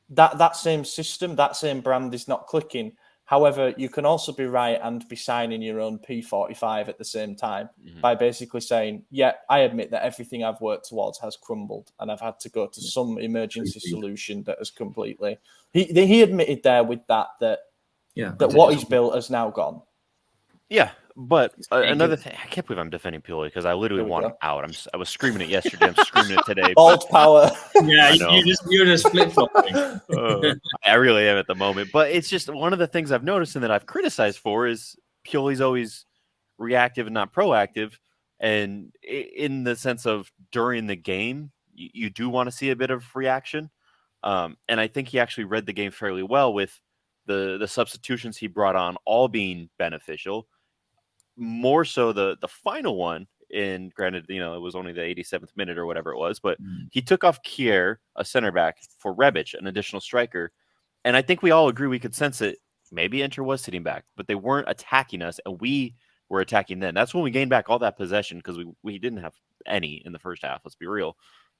that same system, that same brand is not clicking. However, you can also be right and be signing your own P45 at the same time by basically saying, yeah, I admit that everything I've worked towards has crumbled and I've had to go to some emergency solution that has completely... He admitted there with that what he's built has now gone. Yeah, but another thing, I can't believe I'm defending Pioli because I literally want him out. I was screaming it yesterday. I'm screaming it today. Bold power. Yeah, you're just flip flopping. I really am at the moment, but it's just one of the things I've noticed and that I've criticized for is Pioli's always reactive and not proactive, and in the sense of during the game, you do want to see a bit of reaction, and I think he actually read the game fairly well with the substitutions he brought on all being beneficial. More so the final one, and granted, it was only the 87th minute or whatever it was, but he took off Kier, a center back, for Rebic, an additional striker. And I think we all agree we could sense it. Maybe Inter was sitting back, but they weren't attacking us, and we were attacking them. That's when we gained back all that possession because we didn't have any in the first half, let's be real.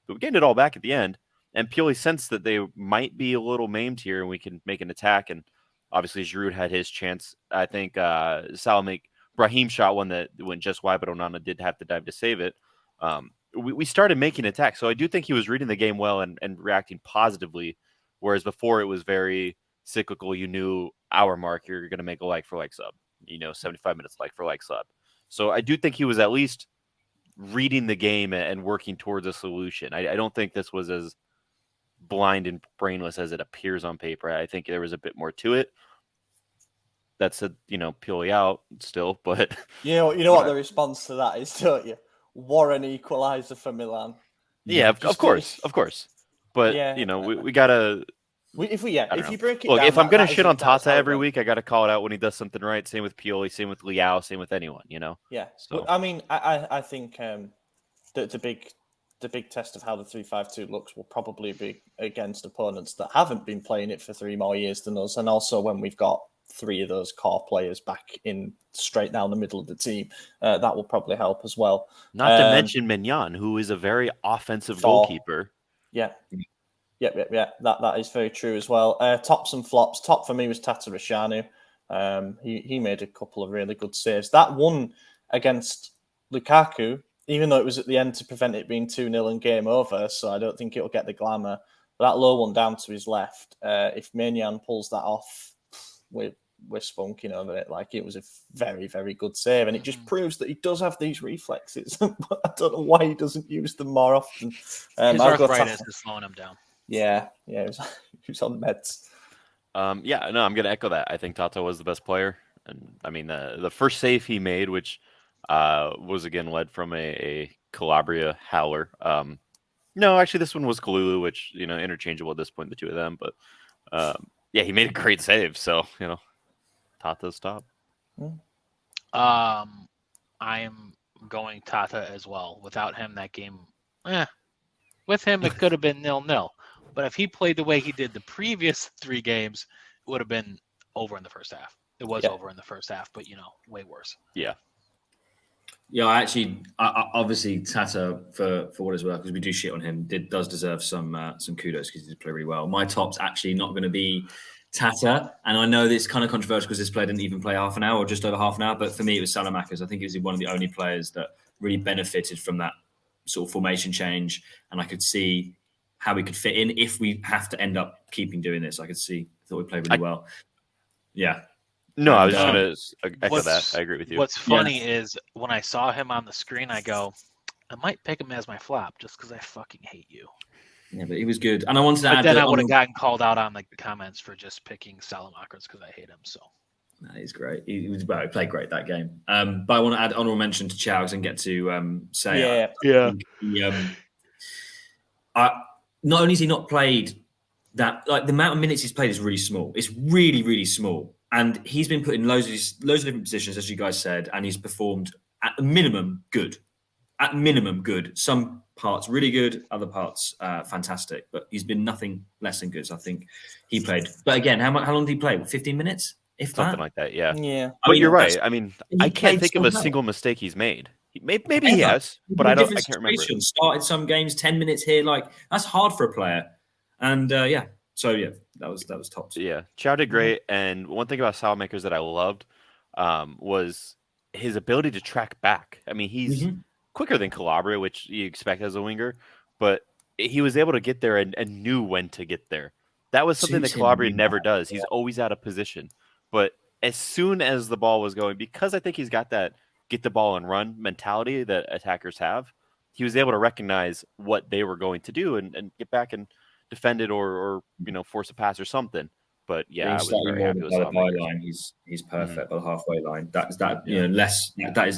But we gained it all back at the end, and Pioli sensed that they might be a little maimed here and we can make an attack. And obviously, Giroud had his chance. I think Brahim shot one that went just wide, but Onana did have to dive to save it. We started making attacks. So I do think he was reading the game well and reacting positively, whereas before it was very cyclical. You knew our mark, you're going to make a like-for-like sub. 75 minutes like-for-like sub. So I do think he was at least reading the game and working towards a solution. I don't think this was as blind and brainless as it appears on paper. I think there was a bit more to it. That said, Pioli out still, but you know what the response to that is, don't you? Warren equalizer for Milan. Yeah, of course. But we gotta. If you break it look, down, if I'm gonna shit on Tata every week, I gotta call it out when he does something right. Same with Pioli, same with Leao, same with anyone. Yeah. So I mean, I think the big test of how the 3-5-2 looks will probably be against opponents that haven't been playing it for 3 more years than us, and also when we've got 3 of those core players back in straight down the middle of the team, that will probably help as well. Not to mention Mignon, who is a very offensive goalkeeper. Yeah. That is very true as well. Tops and flops. Top for me was Tata Rashanu. He made a couple of really good saves. That one against Lukaku, even though it was at the end to prevent it being 2-0 and game over, so I don't think it'll get the glamour. But that low one down to his left, if Mignon pulls that off, we're spunking over it. Like, it was a very, very good save, and it just proves that he does have these reflexes. But I don't know why he doesn't use them more often. His arthritis is slowing him down. Yeah, he was on meds. I'm going to echo that. I think Tata was the best player, and I mean the first save he made, which was again led from a Calabria howler. No, actually, this one was Kalulu, which interchangeable at this point, the two of them, but. He made a great save. So, Tata's top. I am going Tata as well. Without him, that game, with him, it could have been 0-0. But if he played the way he did the previous 3 games, it would have been over in the first half. It was over in the first half, but, way worse. Yeah. Yeah, I obviously Tata for what it's worth, because we do shit on him, does deserve some kudos because he did play really well. My top's actually not going to be Tata, and I know this kind of controversial because this player didn't even play half an hour or just over half an hour, but for me it was Salamakers. I think he was one of the only players that really benefited from that sort of formation change, and I could see how we could fit in if we have to end up keeping doing this. I thought we played really well. Yeah. No, And, I was just going to echo that. I agree with you. What's funny is when I saw him on the screen, I go, I might pick him as my flop just because I fucking hate you. Yeah, but he was good. And I wanted to But add then that I would have gotten called out on the comments for just picking Salamakers because I hate him. So he's great. He played great that game. But I want to add honorable mention to Chows and get to say, not only has he not played that, like the amount of minutes he's played is really small. It's really, really small. And he's been put in loads of different positions, as you guys said, and he's performed at the minimum good. At minimum good. Some parts really good, other parts fantastic. But he's been nothing less than good. So I think he played. But again, how long did he play? 15 minutes? If Something like that, yeah. Yeah. But you're right. I mean, I can't think of a single mistake he's made. Maybe he has, but I can't remember. Started some games 10 minutes here. Like that's hard for a player. And so that was top. Yeah, Chow did great. And one thing about Salamakers that I loved was his ability to track back. I mean, he's quicker than Calabria, which you expect as a winger, but he was able to get there and knew when to get there. That was something that Calabria never does. He's always out of position. But as soon as the ball was going, because I think he's got that get the ball and run mentality that attackers have, he was able to recognize what they were going to do and get back and defend it or force a pass or something. But yeah, I was very happy with the byline. He's perfect by the halfway line. That is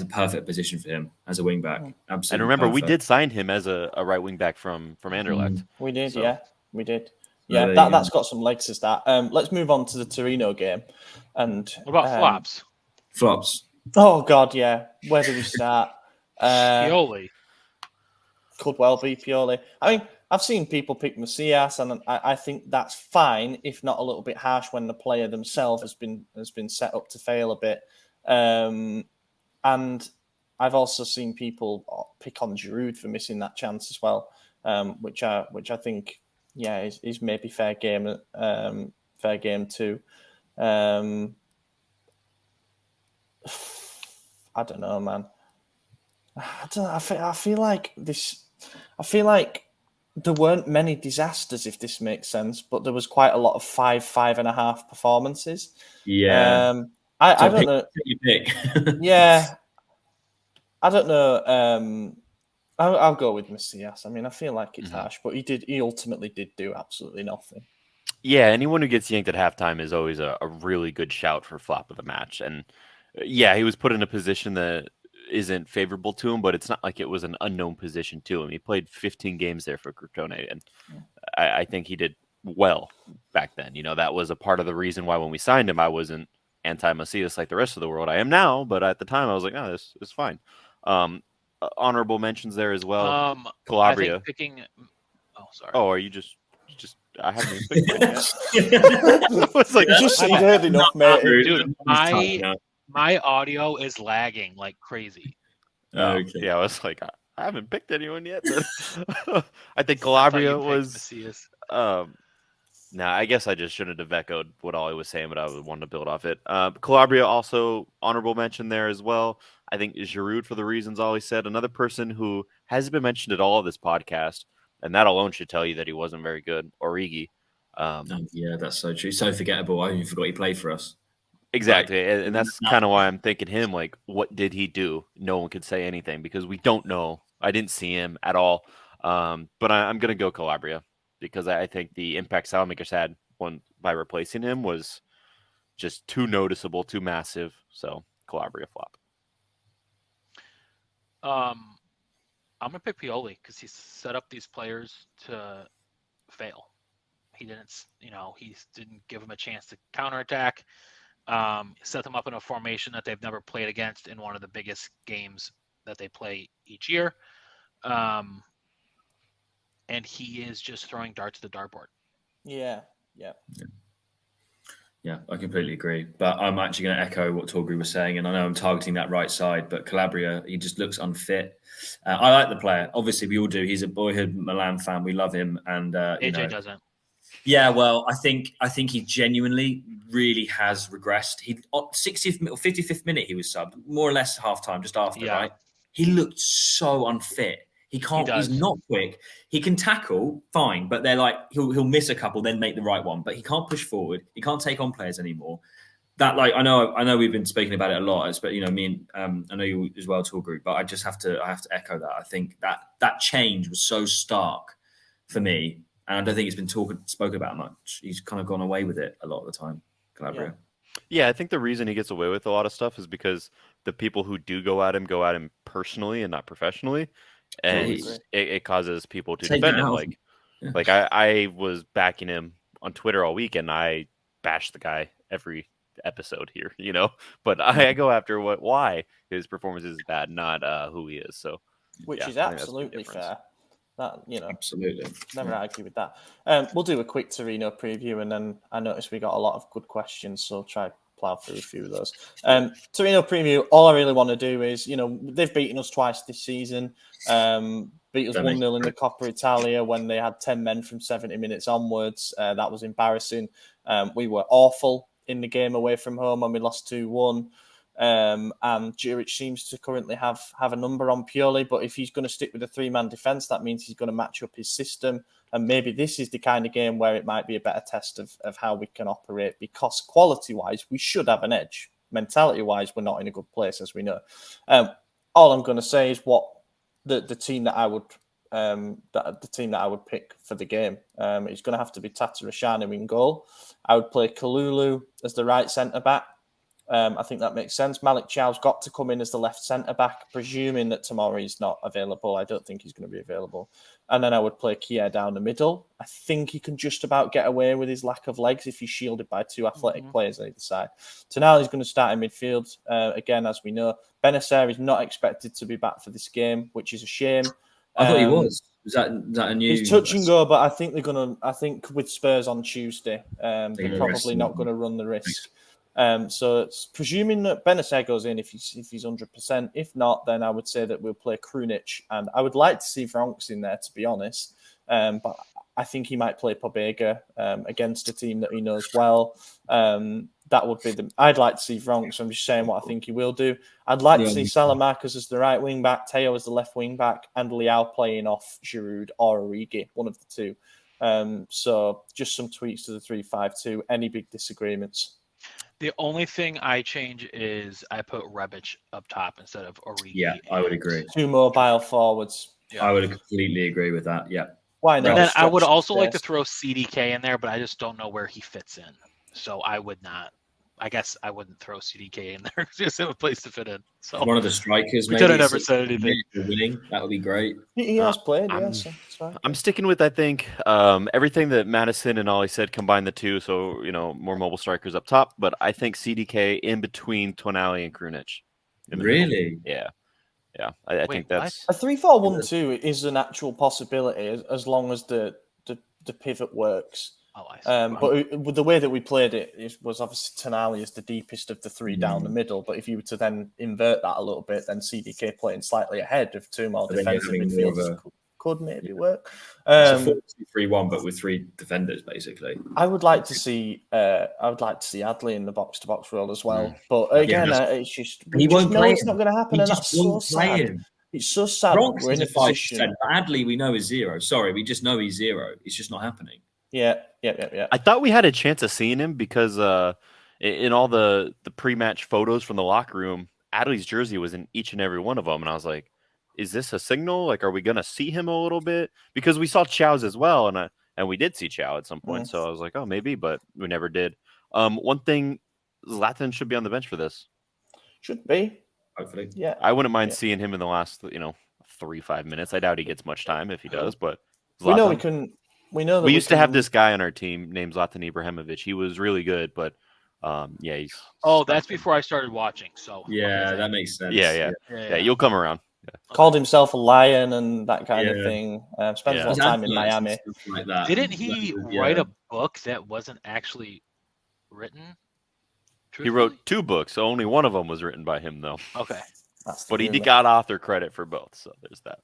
the perfect position for him as a wing back. Absolutely. And remember, perfect. we did sign him as a right wing back from Anderlecht. We did, so. We did. Yeah, that's got some legs as that. Let's move on to the Torino game. And what about flops? Flops. Oh God, yeah. Where do we start? Pioli. Could well be Pioli. I mean, I've seen people pick Macias, and I think that's fine, if not a little bit harsh when the player themselves has been set up to fail a bit. And I've also seen people pick on Giroud for missing that chance as well, which I think is maybe fair game too. I don't know, man. I feel like this. I feel like there weren't many disasters, if this makes sense, but there was quite a lot of 5.5 performances. Yeah. I don't know. You pick. Yeah. I don't know. I'll go with Macias. I mean, I feel like it's harsh, but he ultimately did do absolutely nothing. Yeah, anyone who gets yanked at halftime is always a really good shout for flop of the match. And yeah, he was put in a position that isn't favorable to him, but it's not like it was an unknown position to him. He played 15 games there for Crotone, and I think he did well back then. That was a part of the reason why when we signed him, I wasn't anti-Macias like the rest of the world. I am now, but at the time I was like, oh, this is fine. Honorable mentions there as well. Calabria. I think picking... Oh, sorry. Oh, are you just... I haven't even picked one yet. It's like, you just heard enough, mate. Dude, my audio is lagging like crazy. Okay. Yeah, I was like, I haven't picked anyone yet. I think Calabria was... I guess I just shouldn't have echoed what Ollie was saying, but I wanted to build off it. Calabria also honorable mention there as well. I think Giroud for the reasons Ollie said. Another person who hasn't been mentioned at all of this podcast, and that alone should tell you that he wasn't very good, Origi. Yeah, that's so true. So forgettable. I even forgot he played for us. Exactly, and that's kind of why I'm thinking him, like, what did he do? No one could say anything because we don't know. I didn't see him at all. But I'm going to go Calabria because I think the impact Salamakers had by replacing him was just too noticeable, too massive. So Calabria flop. I'm going to pick Pioli because he set up these players to fail. He didn't give them a chance to counterattack. Set them up in a formation that they've never played against in one of the biggest games that they play each year. And he is just throwing darts at the dartboard. Yeah. Yeah, I completely agree. But I'm actually going to echo what Torgry was saying, and I know I'm targeting that right side, but Calabria, he just looks unfit. I like the player. Obviously, we all do. He's a boyhood Milan fan. We love him. And AJ doesn't. Yeah, well, I think he genuinely really has regressed. He 60th or 55th minute he was subbed, more or less half time, just after, Yeah. right? He looked so unfit. He can't. does. He's not quick. He can tackle fine, but they're like he'll miss a couple, then make the right one. But he can't push forward. He can't take on players anymore. That I know we've been speaking about it a lot. But me and I know you as well, Tour Group. But I have to echo that. I think that change was so stark for me. And I don't think it's been spoken about much. He's kind of gone away with it a lot of the time, Calabria. Yeah, I think the reason he gets away with a lot of stuff is because the people who do go at him personally and not professionally, and it causes people to defend him. Like I was backing him on Twitter all week, and I bashed the guy every episode here, But I go after why his performance is bad, not who he is. So, which is absolutely fair. That absolutely, never argue with that. We'll do a quick Torino preview, and then I noticed we got a lot of good questions, so I'll try plow through a few of those. Torino preview. All I really want to do is, they've beaten us twice this season. Beat us 1-0 in the Coppa Italia when they had 10 men from 70 minutes onwards. That was embarrassing. We were awful in the game away from home when we lost 2-1. And Juric seems to currently have a number on Pioli, but if he's going to stick with a 3-man defence, that means he's going to match up his system. And maybe this is the kind of game where it might be a better test of how we can operate, because quality-wise, we should have an edge. Mentality-wise, we're not in a good place, as we know. All I'm going to say is what the team that I would pick for the game. It's going to have to be Tata Rashanu in goal. I would play Kalulu as the right centre-back. I think that makes sense. Malik Chow's got to come in as the left centre-back, presuming that Tomori's not available. I don't think he's going to be available. And then I would play Kier down the middle. I think he can just about get away with his lack of legs if he's shielded by two athletic players on either side. Tonali's going to start in midfield. Again, as we know, Benacer is not expected to be back for this game, which is a shame. I thought he was. Was that a new? He's touch and go, but I think they're going to. I think with Spurs on Tuesday, they're probably not going to run the risk. So it's presuming that Benacer goes in if he's 100%. If not, then I would say that we'll play Krunic, and I would like to see Vronks in there, to be honest. But I think he might play Pobega against a team that he knows well. That would be I'd like to see Vronks. I'm just saying what I think he will do. I'd like to see Salamakers as the right wing back, Teo as the left wing back, and Leao playing off Giroud or Origi, one of the two. So just some tweaks to the 3-5-2. Any big disagreements? The only thing I change is I put Rebic up top instead of Origi. Yeah, I would agree. 2 mobile forwards. Yeah. I would completely agree with that. Yeah. Why not? And then I would also like to throw CDK in there, but I just don't know where he fits in. So I would not. I guess I wouldn't throw CDK in there. Just have a place to fit in. So one of the strikers. Pretend I never said anything. Winning, that would be great. He has played. I'm sticking with, I think, everything that Madison and Ollie said. Combine the two, so more mobile strikers up top. But I think CDK in between Tonali and Krunic. Really? Yeah. I think that's a 3-4-1-2 is an actual possibility as long as the pivot works. Oh, I see. But the way that we played it was obviously Tonali is the deepest of the three down the middle. But if you were to then invert that a little bit, then CDK playing slightly ahead of two more defensive midfielders could maybe work. It's a 4-3-1, but with 3 defenders, basically. I would like to see Adley in the box-to-box role as well. But again, it's just he won't play. It's not going to happen, and that's so sad. It's so sad. We're in a 5%. Adley, we know is 0. Sorry, we just know he's 0. It's just not happening. Yeah. I thought we had a chance of seeing him because in all the pre-match photos from the locker room, Adley's jersey was in each and every one of them, and I was like, "Is this a signal? Like, are we gonna see him a little bit?" Because we saw Chow's as well, and we did see Chow at some point, so I was like, "Oh, maybe," but we never did. One thing, Zlatan should be on the bench for this. Should be. Hopefully, yeah. I wouldn't mind seeing him in the last 3-5 minutes. I doubt he gets much time if he does, but Zlatan, we know we can. We used to have this guy on our team named Zlatan Ibrahimovic. He was really good, but he's. Oh, that's before I started watching. So yeah, that makes sense. Yeah. You'll come around. Yeah. Called himself a lion and that kind of thing. Spends a lot of time in Miami. Like that. Didn't he write a book that wasn't actually written? Truthfully? He wrote 2 books. So only one of them was written by him, though. Okay. But he got author credit for both. So there's that.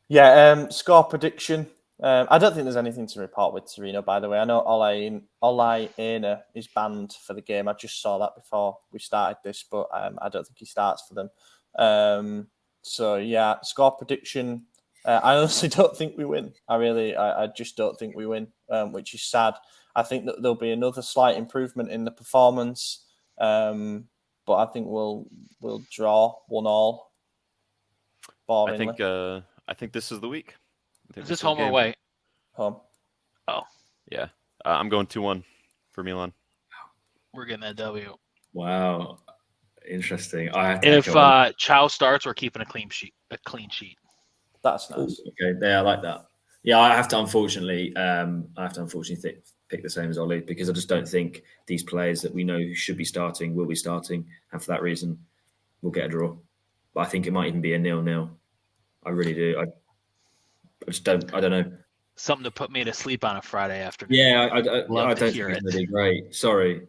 Yeah. Score prediction. I don't think there's anything to report with Torino, by the way. I know Olai Aina is banned for the game. I just saw that before we started this, but I don't think he starts for them. So, yeah, score prediction. I honestly don't think we win. I just don't think we win, which is sad. I think that there'll be another slight improvement in the performance, but I think we'll draw 1-1. Boringly. I think this is the week. Is this home or away? Home. Oh. Yeah. I'm going 2-1 for Milan. We're getting that W. Wow. Interesting. If Chow starts, we're keeping a clean sheet. That's nice. Okay, yeah, I like that. Yeah, I have to unfortunately pick the same as Ollie because I just don't think these players that we know who should be starting will be starting, and for that reason, we'll get a draw. But I think it might even be a 0-0. I really do. I just don't. I don't know. Something to put me to sleep on a Friday afternoon. Yeah, I don't think it's going to be great. Sorry.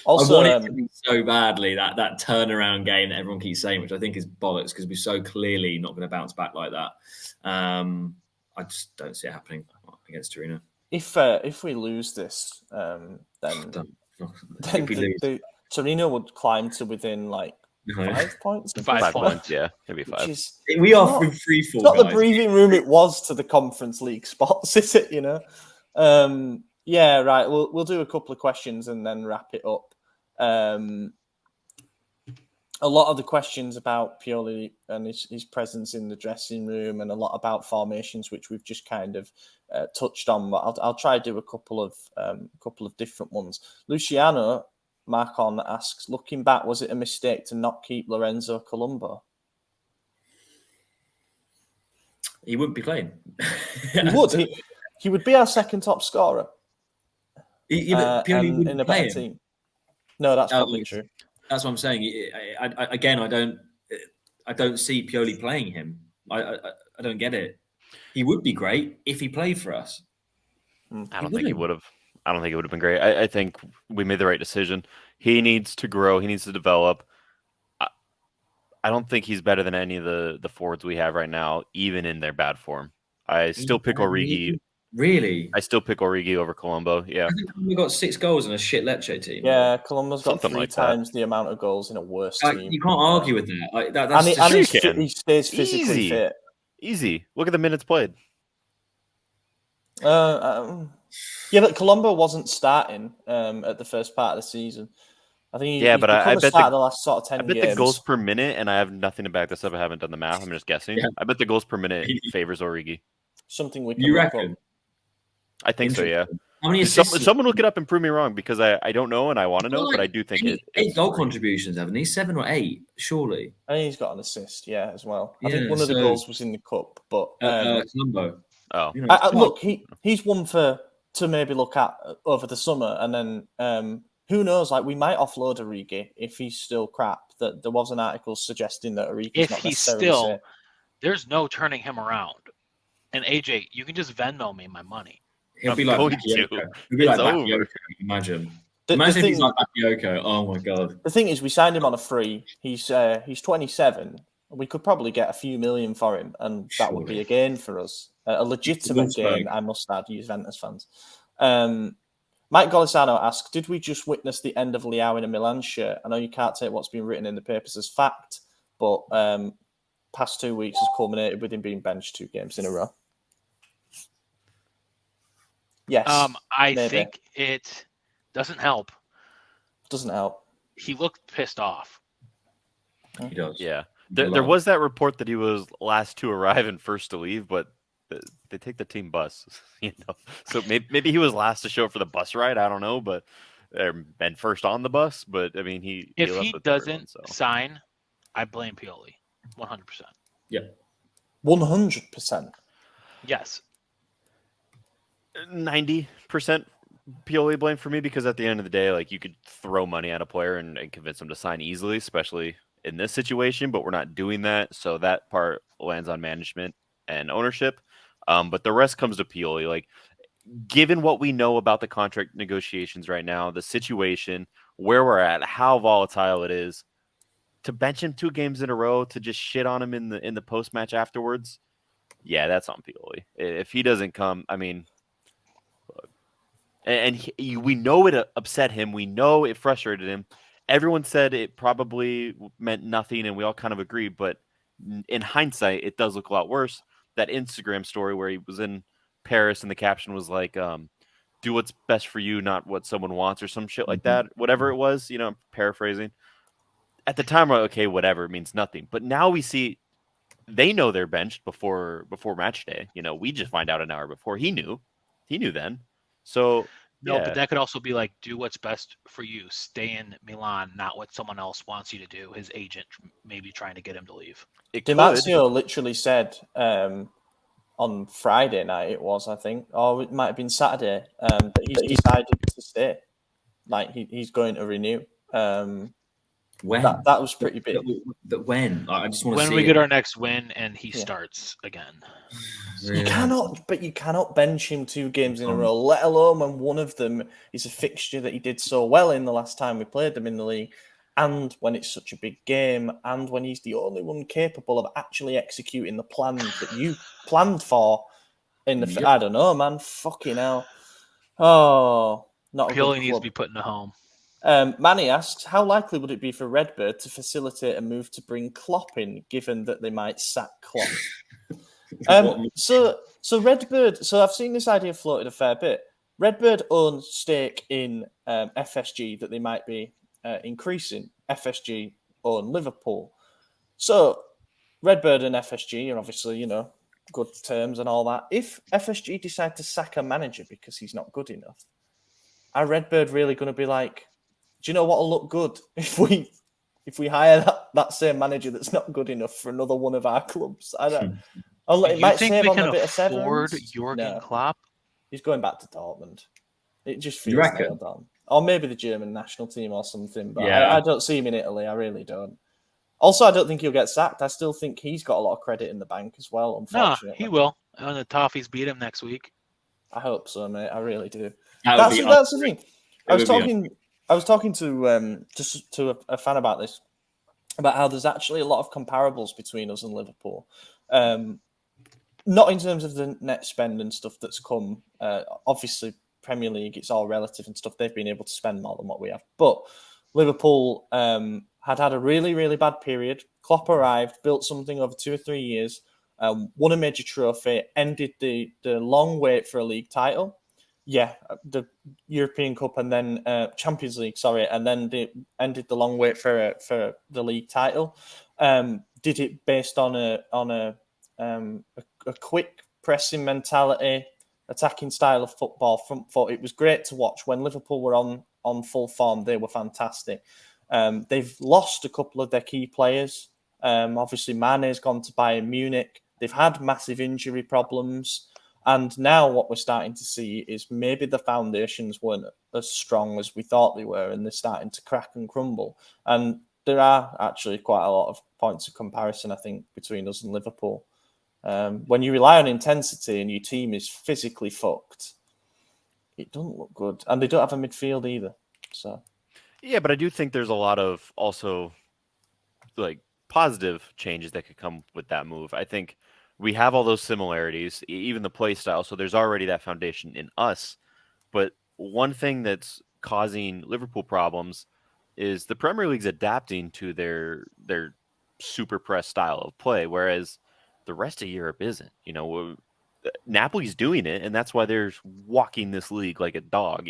Also, I want it to be so badly that turnaround game that everyone keeps saying, which I think is bollocks because we're so clearly not going to bounce back like that. I just don't see it happening against Torino. If we lose this, Torino would climb to within 5 points. 5 points, yeah, maybe 5. We are in free fall. It's not the breathing room it was to the Conference League spots, is it? Yeah, right. We'll do a couple of questions and then wrap it up. A lot of the questions about Pioli and his presence in the dressing room, and a lot about formations, which we've just kind of touched on. But I'll try to do a couple of different ones. Luciano Marcon asks, looking back, was it a mistake to not keep Lorenzo Colombo? He wouldn't be playing. He would. He would be our second top scorer. Pioli in a better team. No, that's probably true. That's what I'm saying. I don't see Pioli playing him. I don't get it. He would be great if he played for us. I don't think he would have. I don't think it would have been great. I think we made the right decision. He needs to grow. He needs to develop. I don't think he's better than any of the forwards we have right now, even in their bad form. I still pick Origi. Really? I still pick Origi over Colombo. Yeah. I think we got 6 goals in a shit Lecce team. Yeah, Colombo's got Something 3 like times the amount of goals in a worse team. You can't argue with that. That's and he stays physically fit. Easy. Look at the minutes played. Yeah, but Colombo wasn't starting at the first part of the season. I think but I bet the last sort of 10 I bet games. the goals per minute, and I have nothing to back this up. I haven't done the math. I'm just guessing. Yeah. I bet the goals per minute favors Origi. Something we can You reckon? I think so, yeah. How many assists? Someone look it up and prove me wrong because I don't know and I want to know, but I do think eight goal contributions, haven't he? 7 or 8, surely. I think he's got an assist, as well. I think one of the goals was in the cup, but Colombo. Oh, look, he's one to maybe look at over the summer, and then who knows? We might offload Origi if he's still crap. That there was an article suggesting that Origi's if not he's necessarily still, safe. There's no turning him around. And AJ, you can just Venmo me my money. He'll be like Bakayoko. He'll be like Bakayoko. Imagine if he's like Bakayoko. Oh my god. The thing is, we signed him on a free. He's 27. We could probably get a few million for him, and that would be a gain for us. A legitimate gain, I must add, Juventus fans. Mike Golisano asks, did we just witness the end of Leao in a Milan shirt? I know you can't take what's been written in the papers as fact, but past 2 weeks has culminated with him being benched 2 games in a row. Yes. I think it doesn't help. Doesn't help. He looked pissed off. He does. Yeah. There was that report that he was last to arrive and first to leave, but they take the team bus, So maybe he was last to show up for the bus ride. I don't know, but and first on the bus. But I mean, if he doesn't sign, I blame Pioli, 100%. Yeah, 100%. Yes. 90% Pioli blame for me because at the end of the day, you could throw money at a player and convince him to sign easily, especially in this situation, but we're not doing that. So that part lands on management and ownership. But the rest comes to Pioli. Given what we know about the contract negotiations right now, the situation, where we're at, how volatile it is, to bench him 2 games in a row, to just shit on him in the post-match afterwards, yeah, that's on Pioli. If he doesn't come, I mean, and we know it upset him. We know it frustrated him. Everyone said it probably meant nothing, and we all kind of agreed. But in hindsight, it does look a lot worse. That Instagram story where he was in Paris and the caption was like, do what's best for you, not what someone wants, or some shit like that. Whatever it was, I'm paraphrasing. At the time, we're like, okay, whatever, it means nothing. But now we see they know they're benched before match day. We just find out an hour before. He knew then. So No, yeah. but that could also be like, do what's best for you. Stay in Milan, not what someone else wants you to do. His agent maybe trying to get him to leave. DiMarzio literally said on Friday night, it was, I think, or it might have been Saturday, that he's decided to stay. Like, he's going to renew. When? That was pretty big. But when? I just want to see when we it. get our next win and he starts again. You cannot bench him 2 games in a row, let alone when one of them is a fixture that he did so well in the last time we played them in the league, and when it's such a big game, and when he's the only one capable of actually executing the plan that you planned for in the... I don't know, man. Fucking hell. Oh, not a good Pioli needs club. to be put in a home. Manny asks, how likely would it be for Redbird to facilitate a move to bring Klopp in, given that they might sack Klopp? So Redbird. So I've seen this idea floated a fair bit. Redbird own stake in FSG that they might be increasing. FSG own Liverpool. So Redbird and FSG are obviously, good terms and all that. If FSG decide to sack a manager because he's not good enough, are Redbird really going to be like, do you know what'll look good if we hire that same manager that's not good enough for another one of our clubs? I don't. It might save on a bit of severance. Jurgen Klopp? He's going back to Dortmund. It just You feels reckon? nailed on. Or maybe the German national team or something. But Yeah. I don't see him in Italy. I really don't. Also, I don't think he'll get sacked. I still think he's got a lot of credit in the bank as well, No, unfortunately. he will. And the Toffees beat him next week. I hope so, mate. I really do. That would That's be the thing. It I was talking to just to a fan about this, about how there's actually a lot of comparables between us and Liverpool. Not in terms of the net spend and stuff that's come. Obviously, Premier League, it's all relative and stuff. They've been able to spend more than what we have. But Liverpool had a really, really bad period. Klopp arrived, built something over 2 or 3 years, won a major trophy, ended the long wait for a league title. Yeah, the European Cup and then Champions League, sorry, and then they ended the long wait for the league title. Did it based on a quick pressing mentality, attacking style of football. Front foot. It was great to watch. When Liverpool were on full form, they were fantastic. They've lost a couple of their key players. Obviously, Mane's gone to Bayern Munich. They've had massive injury problems. And now what we're starting to see is maybe the foundations weren't as strong as we thought they were, and they're starting to crack and crumble. And there are actually quite a lot of points of comparison, I think, between us and Liverpool. When you rely on intensity and your team is physically fucked, it doesn't look good. And they don't have a midfield either. So, yeah, but I do think there's a lot of also like positive changes that could come with that move. I think we have all those similarities, even the play style. So there's already that foundation in us. But one thing that's causing Liverpool problems is the Premier League's adapting to their super press style of play, whereas the rest of Europe isn't. Napoli's doing it, and that's why they're walking this league like a dog.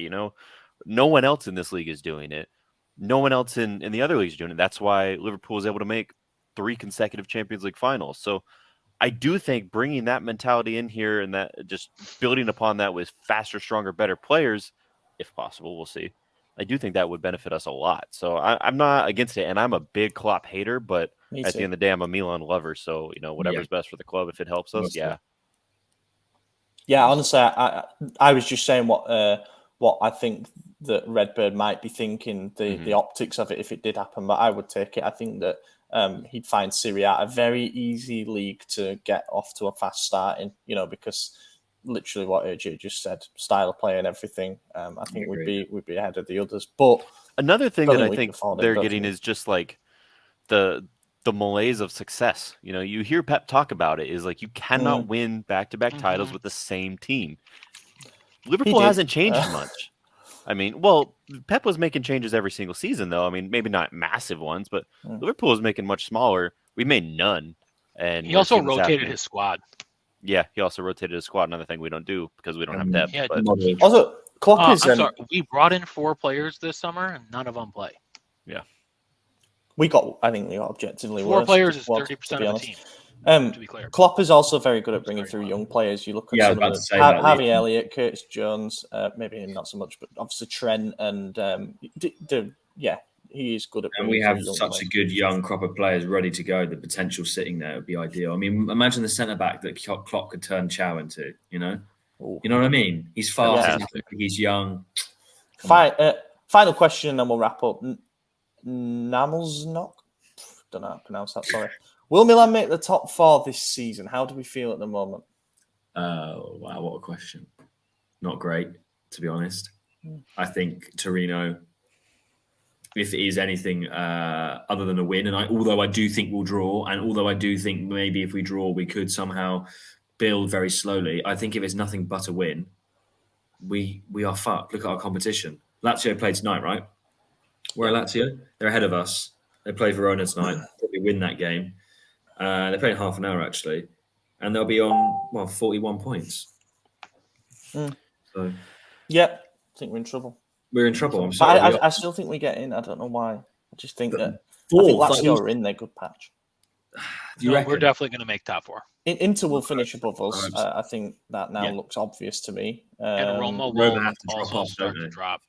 No one else in this league is doing it. No one else in the other leagues is doing it. That's why Liverpool is able to make 3 consecutive Champions League finals. So I do think bringing that mentality in here and that just building upon that with faster, stronger, better players, if possible, we'll see. I do think that would benefit us a lot. So I'm not against it, and I'm a big Klopp hater, but at the end of the day, I'm a Milan lover. So, whatever's best for the club, if it helps us, Mostly. yeah. Yeah, honestly, I was just saying what I think that Redbird might be thinking, the optics of it if it did happen, but I would take it. I think that he'd find Serie A a very easy league to get off to a fast start in, because literally what AJ just said, style of play and everything, I think we'd be ahead of the others. But another thing that I think they're getting is just like the the malaise of success. You know, you hear Pep talk about it, is like you cannot win back-to-back titles with the same team. Liverpool hasn't changed much. I mean, well, Pep was making changes every single season, though. I mean, maybe not massive ones, but Liverpool was making much smaller. We made none. And he also rotated his squad. Yeah, he also rotated his squad. Another thing we don't do because we don't have depth. Yeah, but also, Klopp is. I'm sorry, we brought in 4 players this summer, and none of them play. Yeah, I think we got objectively 4 worse. players is 30% of the team. To be clear, Klopp is also very good at bringing through young players. You look at some of the, Harvey Elliott, Curtis Jones, maybe not so much, but obviously Trent and he is good at. And we have such a good young crop of players ready to go. The potential sitting there would be ideal. I mean, imagine the centre back that Klopp could turn Chow into. You know what I mean? He's fast. He's young. Final question, and then we'll wrap up. Namelsnok, don't know how to pronounce that. Sorry. Will Milan make the top 4 this season? How do we feel at the moment? Wow, what a question. Not great, to be honest. I think Torino, if it is anything other than a win, and although I do think we'll draw, and although I do think maybe if we draw, we could somehow build very slowly, I think if it's nothing but a win, we are fucked. Look at our competition. Lazio played tonight, right? Where are Lazio? They're ahead of us. They play Verona tonight. Probably win that game. They're playing half an hour, actually. And they'll be on, 41 points. So, yeah, I think we're in trouble. We're in trouble. I'm sorry. I still think we get in. I don't know why. I just think that I think Lazio are in their good patch. We're definitely going to make top 4. Inter will finish above us. I think that now looks obvious to me. And Roma will also start to drop.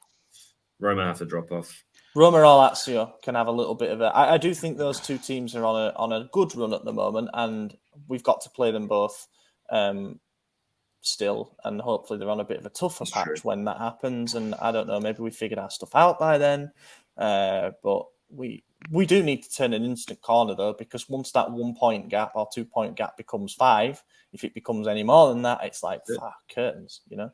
Roma have to drop off. Roma or Lazio can have a little bit of a. I do think those 2 teams are on a good run at the moment, and we've got to play them both still, and hopefully they're on a bit of a tougher patch when that happens. And I don't know, maybe we figured our stuff out by then, but we do need to turn an instant corner though, because once that 1 point gap or 2 point gap becomes 5, if it becomes any more than that, it's like curtains, you know.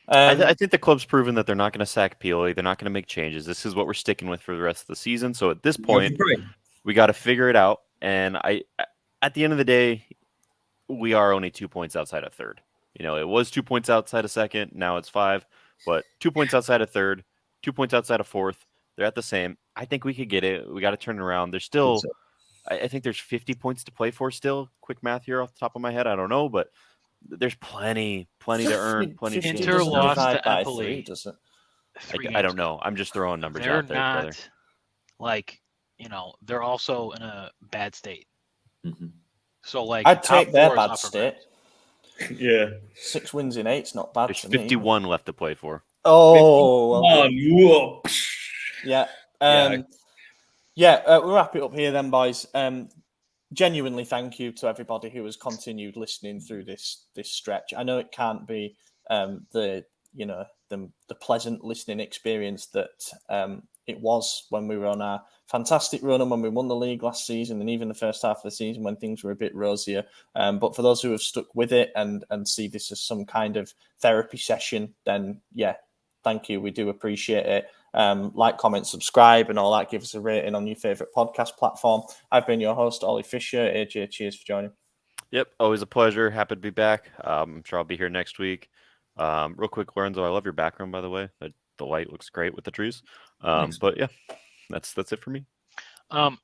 I think the club's proven that they're not going to sack Pioli. They're not going to make changes. This is what we're sticking with for the rest of the season. So at this point, we got to figure it out. And at the end of the day, we are only 2 points outside of third. You know, it was 2 points outside of second. Now it's 5, but 2 points outside of third, 2 points outside of fourth. They're at the same. I think we could get it. We got to turn it around. There's still, I think there's 50 points to play for still. Quick math here off the top of my head. I don't know, but there's plenty to earn. Plenty. Inter lost to Empoli. I don't know. I'm just throwing numbers out there. They're brother. not they're also in a bad state. Mm-hmm. So I'd take their bad state. Yeah, 6 wins in 8's not bad. There's 51 left to play for. Oh, well, yeah. We'll wrap it up here then, boys. Genuinely thank you to everybody who has continued listening through this stretch. I know it can't be the pleasant listening experience that it was when we were on our fantastic run and when we won the league last season, and even the first half of the season when things were a bit rosier. But for those who have stuck with it and see this as some kind of therapy session, then thank you. We do appreciate it. Like, comment, subscribe, and all that. Give us a rating on your favourite podcast platform. I've been your host, Ollie Fisher. AJ, cheers for joining. Yep, always a pleasure. Happy to be back. I'm sure I'll be here next week. Real quick, Lorenzo, I love your background, by the way. The light looks great with the trees. But yeah, that's it for me.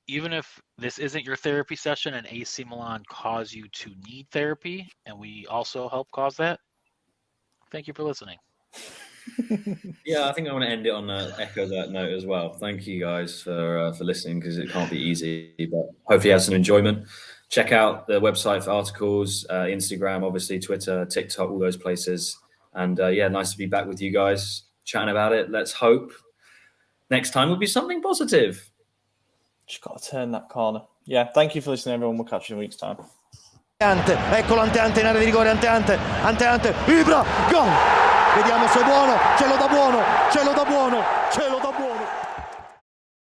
Even if this isn't your therapy session and AC Milan cause you to need therapy, and we also help cause that, thank you for listening. Yeah, I think I want to end it on echo that note as well. Thank you guys for listening, because it can't be easy, but hopefully you have some enjoyment. Check out the website for articles, Instagram, obviously Twitter, TikTok, all those places. And nice to be back with you guys chatting about it. Let's hope next time will be something positive. Just got to turn that corner. Yeah, thank you for listening, everyone. We'll catch you in a week's time. Eccolo Ante in area di rigore, Ante, vibra, gol! Vediamo se è buono, ce lo dà buono.